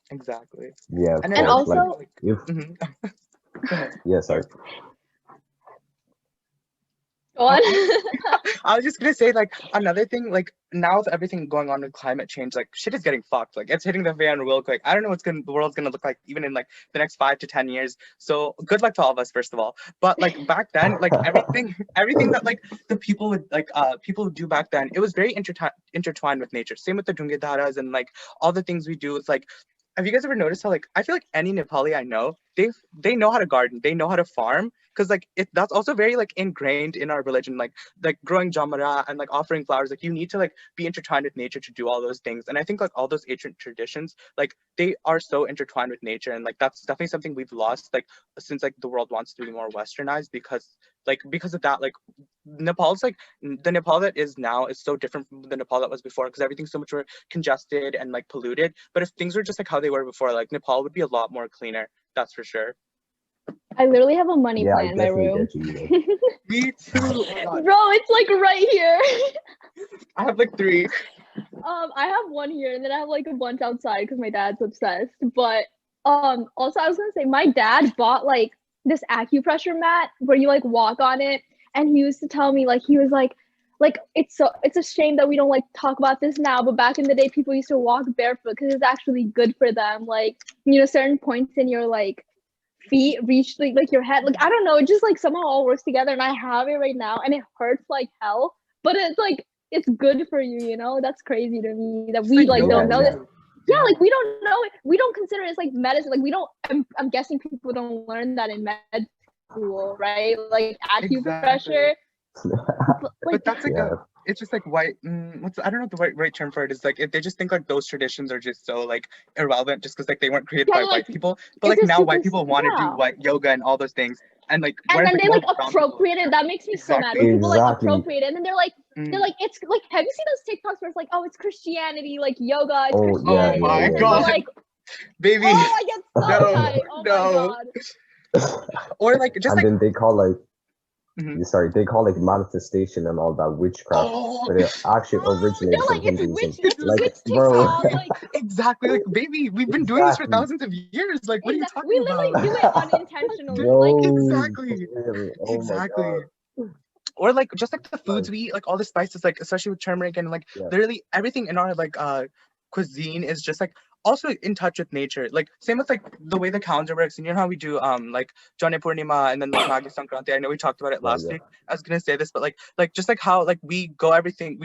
Exactly. Yeah, of And And course. another also, thing, Like if Go ahead. yeah, sorry. Go on. I was just gonna say, like, another thing, like, now with everything going on with climate change, like, shit is getting fucked. Like, it's hitting the fan real quick. I don't know the world's gonna look like even in like the next 5 to 10 years. So good luck to all of us, first of all. But like back then, like everything that like the people would like people would do back then, it was very intertwined with nature. Same with the Dungedaras and like all the things we do. It's like, have you guys ever noticed how, like, I feel like any Nepali I know, they know how to garden, they know how to farm, because like that's also very like ingrained in our religion, like growing jamara and like offering flowers. Like, you need to like be intertwined with nature to do all those things. And I think like all those ancient traditions, like they are so intertwined with nature, and like that's definitely something we've lost, like since like the world wants to be more westernized, because of that. Like Nepal's like the Nepal that is now is so different from the Nepal that was before, because everything's so much more congested and like polluted. But if things were just like how they were before, like Nepal would be a lot more cleaner, that's for sure. I literally have a money Yeah, I plant in my definitely room. get you. Me too. Oh my God. Bro, it's like right here. I have like 3. I have one here, and then I have like a bunch outside because my dad's obsessed. But also I was gonna say, my dad bought like this acupressure mat where you like walk on it, and he used to tell me, like, he was like it's a shame that we don't like talk about this now, but back in the day people used to walk barefoot because it's actually good for them. Like, you know, certain points in your like feet reach like your head. Like, I don't know, it just like somehow all works together, and I have it right now, and it hurts like hell, but it's like it's good for you, you know. That's crazy to me that we like don't know this. Yeah, like we don't know it. We don't consider it as like medicine. Like we don't. I'm guessing people don't learn that in med school, right? Like acupressure. But that's like it's just like white. I don't know what the right term for it is. Like, if they just think like those traditions are just so like irrelevant, just because like they weren't created by white people. But like now white people want to do white yoga and all those things, and like and then they like appropriate it. That makes me so mad when people like appropriate it, and then they're like it's like, have you seen those TikToks where it's like, oh, it's Christianity, like yoga, it's Christianity. Oh my God, like, baby. Oh, I get so tight. Oh my God. Or like just and then they call like sorry, they call like manifestation and all that witchcraft, but it actually originates from Hinduism. Like, bro, exactly. Like, baby, we've been doing this for thousands of years. Like, what are you talking about? We literally do it unintentionally. Exactly. Or like just like the foods we eat, like all the spices, like especially with turmeric, and like literally everything in our like cuisine is just like also in touch with nature. Like same with like the way the calendar works, and you know how we do like Jane Purnima and then like Magi Sankranti. I know we talked about it last week. I was gonna say this, but like just like how like we go by everything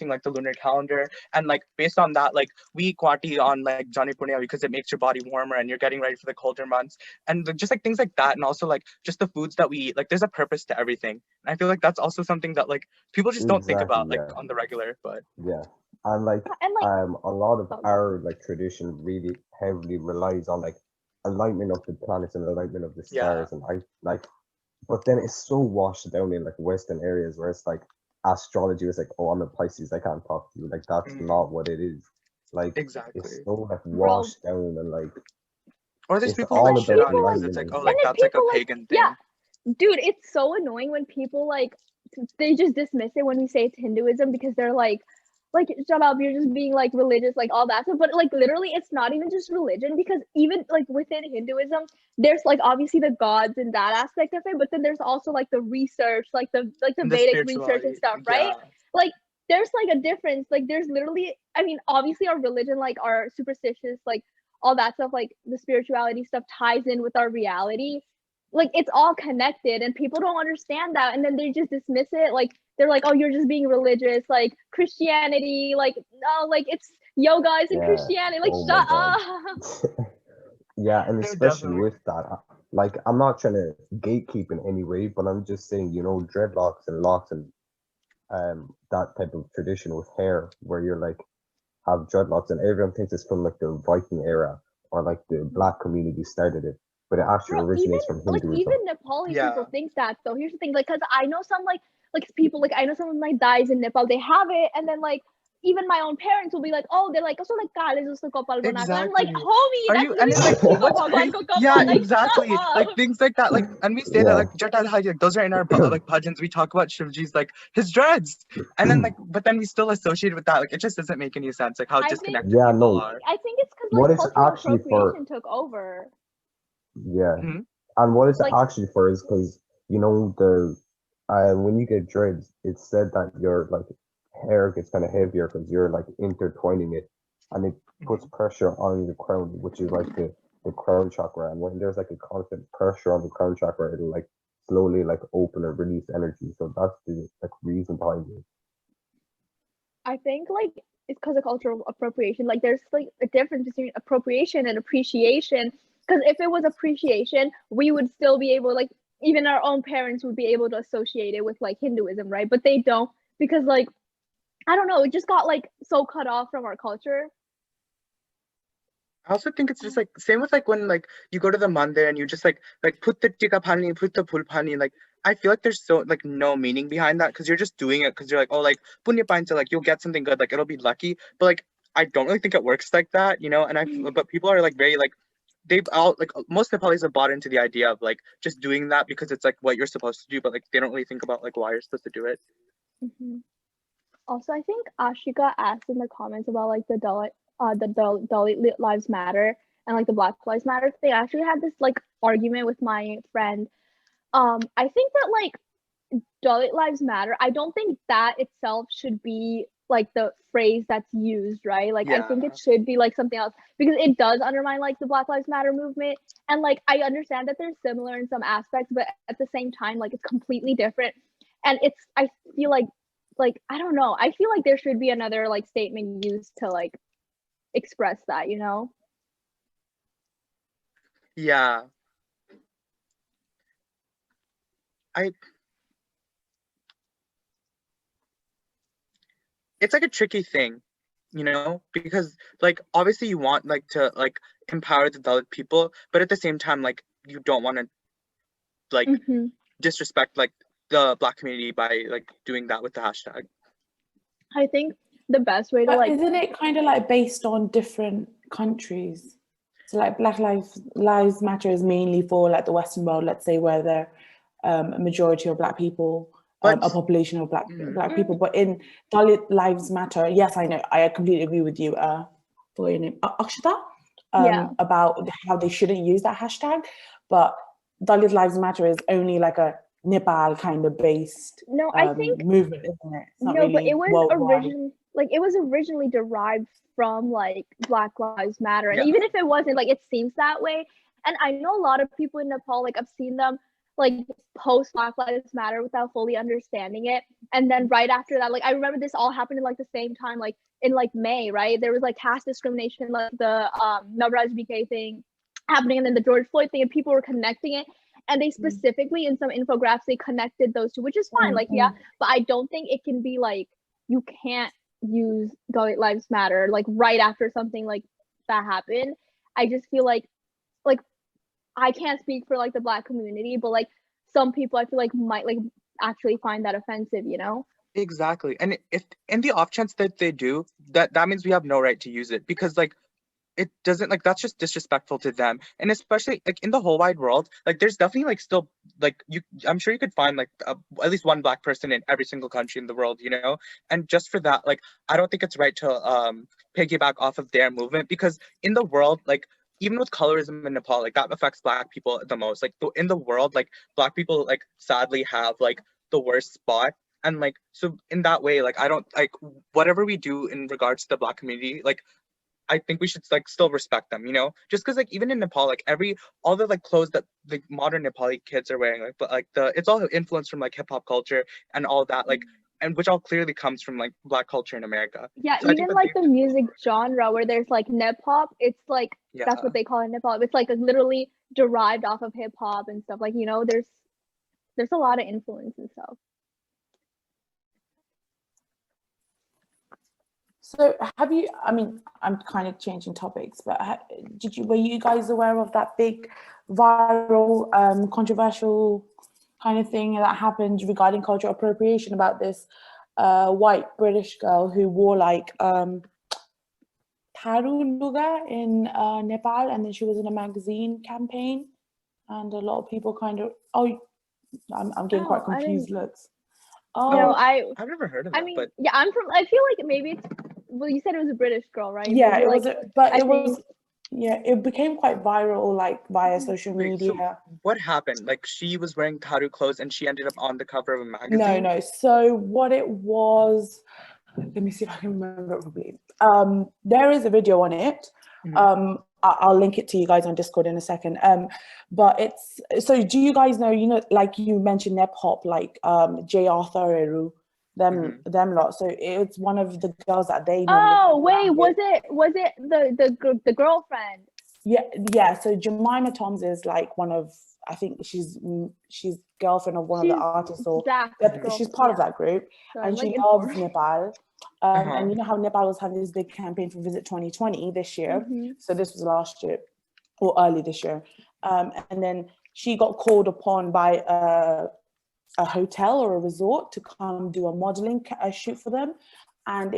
like the lunar calendar, and like based on that, like we eat kwati on like Jane Purnima because it makes your body warmer and you're getting ready for the colder months, and just like things like that. And also like just the foods that we eat, like there's a purpose to everything. And I feel like that's also something that like people just don't think about like on the regular. But and like a lot of our like tradition really heavily relies on like alignment of the planets and alignment of the stars, and like but then it's so washed down in like Western areas where it's like astrology is like, oh, I'm a Pisces, I can't talk to you. Like that's not what it is. Like it's so like washed down, and like or there's people all like shit on it because it's like, oh, like that's like a pagan thing. Yeah, dude, it's so annoying when people like they just dismiss it when we say it's Hinduism, because they're like shut up, you're just being like religious, like all that stuff. But like literally it's not even just religion, because even like within Hinduism there's like obviously the gods and that aspect of it, but then there's also like the research, like the Vedic research and stuff, right? Like there's like a difference. Like there's literally, I mean, obviously our religion, like our superstitious, like all that stuff, like the spirituality stuff ties in with our reality. Like it's all connected, and people don't understand that, and then they just dismiss it. Like they're like, oh, you're just being religious, like Christianity, like no, like it's yoga isn't Christianity, like shut up. And especially with that, like I'm not trying to gatekeep in any way, but I'm just saying, you know, dreadlocks and locks and that type of tradition with hair where you're like have dreadlocks, and everyone thinks it's from like the Viking era, or like the black community started it. But it actually originates from Hinduism. Like even Nepali people think that. So here's the thing, like, because I know some like people, like I know someone like dies in Nepal, they have it, and then like even my own parents will be like, oh, they're like, also like kale justo kopal banaka. I'm like, homie, are you? And it's like exactly, like things like that. Like, and we say that like Jatal, like those are in our like bhajans. We talk about Shivji's like his dreads, and then like, but then we still associate with that. Like, it just doesn't make any sense. Like how disconnected people are. I think it's because like cultural appropriation took over. And what it's actually for is because, you know, the when you get dreads, it's said that your like hair gets kind of heavier because you're like intertwining it, and it puts pressure on your crown, which is like the crown chakra. And when there's like a constant pressure on the crown chakra, it'll like slowly like open or release energy. So that's the like reason behind it. I think like it's because of cultural appropriation. Like there's like a difference between appropriation and appreciation. Because if it was appreciation, we would still be able, like, even our own parents would be able to associate it with like Hinduism, right? But they don't, because like, I don't know, it just got like so cut off from our culture. I also think it's just like same with like when like you go to the mandir and you just like put the tika pani, put the pul pani, like I feel like there's so like no meaning behind that because you're just doing it because you're like, oh, like punya paincha, like you'll get something good, like it'll be lucky. But like I don't really think it works like that, you know. And but people are like very like they've all like most Nepalis have bought into the idea of like just doing that because it's like what you're supposed to do, but like they don't really think about like why you're supposed to do it. Mm-hmm. Also, I think Ashika asked in the comments about like the Dalit Lives Matter and like the Black Lives Matter thing. I actually had this like argument with my friend. I think that like Dalit Lives Matter, I don't think that itself should be like the phrase that's used, right? Like I think it should be like something else because it does undermine like the Black Lives Matter movement. And like I understand that they're similar in some aspects, but at the same time, like it's completely different. And it's, I feel like I don't know, I feel like there should be another like statement used to like express that, you know? Yeah. It's like a tricky thing, you know, because like obviously you want like to like empower the Dalit people, but at the same time like you don't want to like disrespect like the Black community by like doing that with the hashtag. I think the best way to like, isn't it kind of like based on different countries? So like Black Lives Matter is mainly for like the Western world, let's say, where there a majority of Black people, a population of Black people. But in Dalit Lives Matter, yes, I know, I completely agree with you, for your name, Akshita, about how they shouldn't use that hashtag. But Dalit Lives Matter is only like a Nepal kind of based I think movement, isn't it? It's not no, really but it was worldwide. originally derived from like Black Lives Matter, and even if it wasn't, like it seems that way. And I know a lot of people in Nepal, like I've seen them like post Black Lives Matter without fully understanding it, and then right after that, like I remember this all happened in like the same time, like in like May, right? There was like caste discrimination, like the Navraj BK thing happening, and then the George Floyd thing, and people were connecting it. And they specifically in some infographics, they connected those two, which is fine. Like, but I don't think it can be like, you can't use Dalit Lives Matter like right after something like that happened. I just feel like I can't speak for like the Black community, but like some people I feel like might like actually find that offensive, you know? Exactly. And if in the off chance that they do, that means we have no right to use it because like it doesn't, like that's just disrespectful to them. And especially like in the whole wide world, like there's definitely like still like I'm sure you could find like at least one Black person in every single country in the world, you know. And just for that, like I don't think it's right to piggyback off of their movement because in the world, like even with colorism in Nepal, like that affects Black people the most. Like in the world, like Black people like sadly have like the worst spot. And like so in that way, like I don't like whatever we do in regards to the Black community, like I think we should like still respect them, you know, just because like even in Nepal, like all the like clothes that the modern Nepali kids are wearing, like but like it's all influenced from like hip hop culture and all that, like and which all clearly comes from like Black culture in America. Yeah, so even like the music genre where there's like Nep-hop, it's like that's what they call it, Nepal. It's like literally derived off of hip hop and stuff. Like, you know, there's a lot of influence and stuff. So have you, I mean, I'm kind of changing topics, but were you guys aware of that big viral, controversial kind of thing that happened regarding cultural appropriation about this white British girl who wore like Tharu Luga in Nepal, and then she was in a magazine campaign, and a lot of people kind of, I'm getting quite confused looks. No, I've never heard of that. I mean, but I feel like maybe it's, well, you said it was a British girl, right? Yeah, it was, but it was Yeah, it became quite viral, like via social Wait, media. so what happened? Like she was wearing Tharu clothes and she ended up on the cover of a magazine? No. So what it was, let me see if I can remember it properly. There is a video on it. I'll link it to you guys on Discord in a second. But it's, so do you guys know, like you mentioned Nepop, like J. Arthur Eru, them lot. So it's one of the girls that they Oh wait, was it the girlfriend? Yeah. So Jemima Toms is like one of, I think she's girlfriend of one of the artists, or she's part of that group, and she loves Nepal. And you know how Nepal was having this big campaign for Visit 2020 this year. So this was last year or early this year. And then she got called upon by a hotel or a resort to come do a modeling shoot for them. And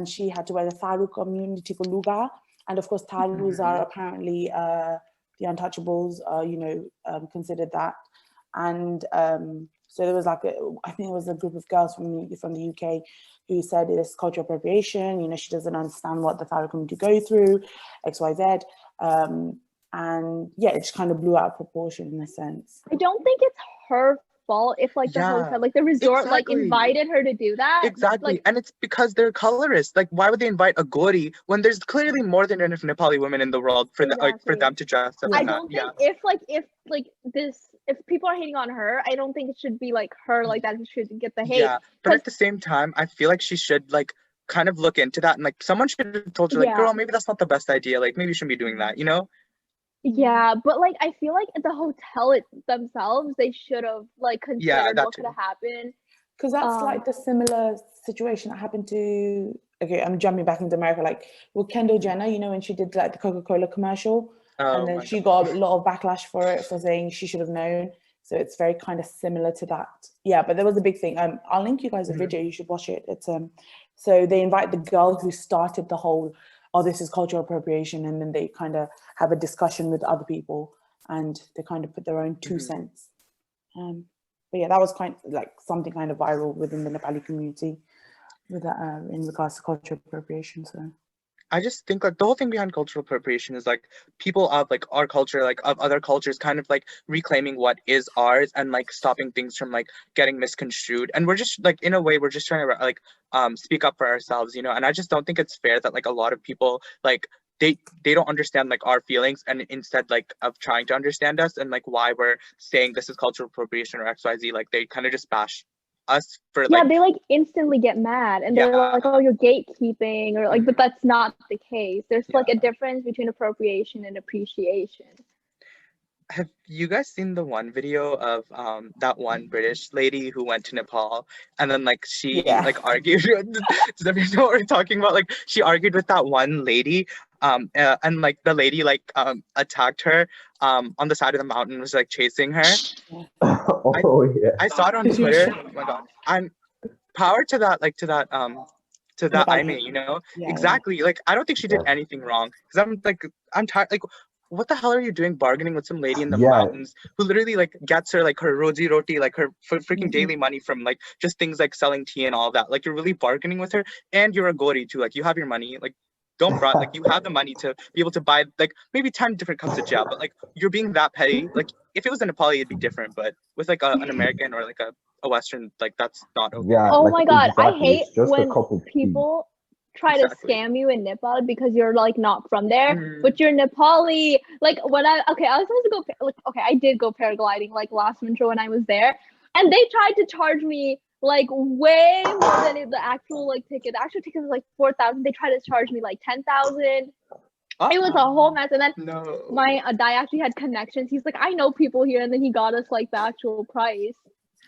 she had to wear the Tharu community luga. And of course, Tharus are apparently the untouchables, considered that. And so there was like, I think it was a group of girls from the UK who said it's cultural appropriation, she doesn't understand what the Tharu community go through, XYZ. And yeah, it just kind of blew out of proportion in a sense. I don't think it's her fault if like the hotel, like the resort, like invited her to do that. Exactly. Like, and it's because they're colorist. Like, why would they invite a Gori when there's clearly more than enough Nepali women in the world for for them to dress up? I don't think if people are hating on her, I don't think it should be like her like that should get the hate. Yeah, but at the same time, I feel like she should like kind of look into that, and like someone should have told her like, girl, maybe that's not the best idea. Like, maybe you shouldn't be doing that, Yeah, but like I feel like the hotel themselves, they should have like considered what could have happened. Because that's like the similar situation that happened to, okay, I'm jumping back into America, like with Kendall Jenner, when she did like the Coca-Cola commercial, and then she got a lot of backlash for it, for saying she should have known. So it's very kind of similar to that. Yeah, but there was a big thing. I'll link you guys a video, you should watch it. It's so they invite the girl who started the whole, this is cultural appropriation, and then they kind of have a discussion with other people and they kind of put their own 2 cents. But yeah, that was kind of like something kind of viral within the Nepali community with that in regards to cultural appropriation. So I just think like the whole thing behind cultural appropriation is like people of like our culture, like of other cultures, kind of like reclaiming what is ours and like stopping things from like getting misconstrued. And we're just like, in a way, we're just trying to like speak up for ourselves, and I just don't think it's fair that like a lot of people like they don't understand like our feelings, and instead like of trying to understand us and like why we're saying this is cultural appropriation or XYZ, like they kind of just bash us for like, they like instantly get mad and they're like, oh, you're gatekeeping, or like, but that's not the case. There's like a difference between appropriation and appreciation. Have you guys seen the one video of that one British lady who went to Nepal and then like she like argued? Does everyone know what we're talking about? Like she argued with that one lady, and like the lady like attacked her on the side of the mountain, was like chasing her. I saw it on Twitter. Oh my god! And power to that, like to that I mean, exactly. Like I don't think she did anything wrong, because I'm tired. Like, what the hell are you doing bargaining with some lady in the mountains who literally like gets her like her roji roti, like her freaking daily money from like just things like selling tea and all that? Like you're really bargaining with her, and you're a Gori too. Like you have your money. Like don't front. Like you have the money to be able to buy like maybe 10 different cups of jam, but like you're being that petty. Like if it was a Nepali, it'd be different, but with like an American or like a Western, like that's not okay. Yeah. Oh like, my god, exactly. I hate when people try to scam you in Nepal because you're like not from there, but you're Nepali. Like when I was supposed to go, I did go paragliding like last winter when I was there, and they tried to charge me like way more than the actual like ticket. The actual ticket was like 4,000. They tried to charge me like 10,000. It was a whole mess. And then my guy actually had connections. He's like, I know people here, and then he got us like the actual price.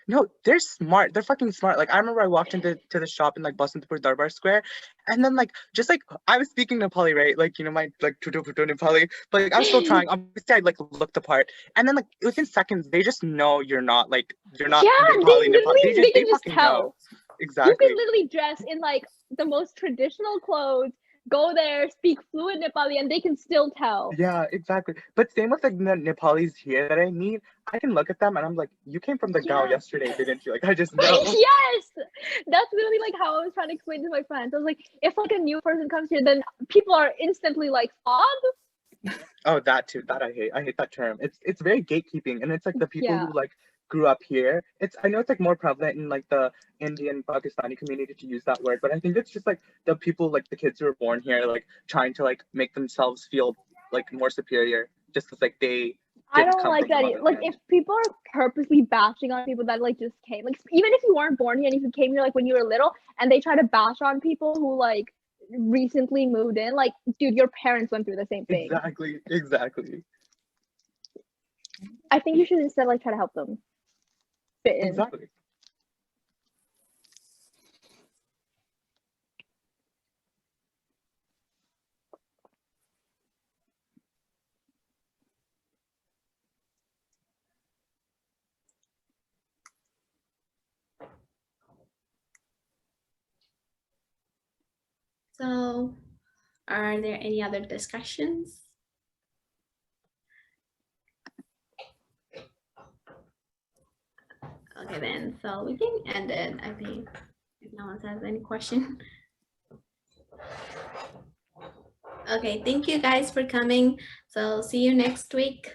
No, they're smart. They're fucking smart. Like I remember I walked into the shop in like Basantpur Darbar Square, and then like just like I was speaking Nepali, right? Like my like tutu Nepali, but like I was still trying. Obviously, I like looked the part, and then like within seconds they just know you're not Nepali. They can just tell. Know. Exactly. You can literally dress in like the most traditional clothes, go there, speak fluent Nepali, and they can still tell. Yeah, exactly. But same with like the Nepalis here that I meet, I can look at them and I'm like, you came from the Gao yesterday, didn't you? Like I just know. Yes, that's literally like how I was trying to explain to my friends. I was like, if like a new person comes here, then people are instantly like, "Fog." Oh, that too. That I hate. I hate that term. It's very gatekeeping, and it's like the people Yeah. who like grew up here. I know it's like more prevalent in like the Indian Pakistani community to use that word, but I think it's just like the people, like the kids who are born here, like trying to like make themselves feel like more superior just because like they I didn't don't come like from the that. Like motherland. if people are purposely bashing on people that like just came, like even if you weren't born here and if you came here like when you were little, and they try to bash on people who like recently moved in, like dude, your parents went through the same thing. Exactly. I think you should instead like try to help them fit in. Exactly. So, are there any other discussions? Okay then, so we can end it, I think, if no one has any question. Okay, thank you guys for coming. So see you next week.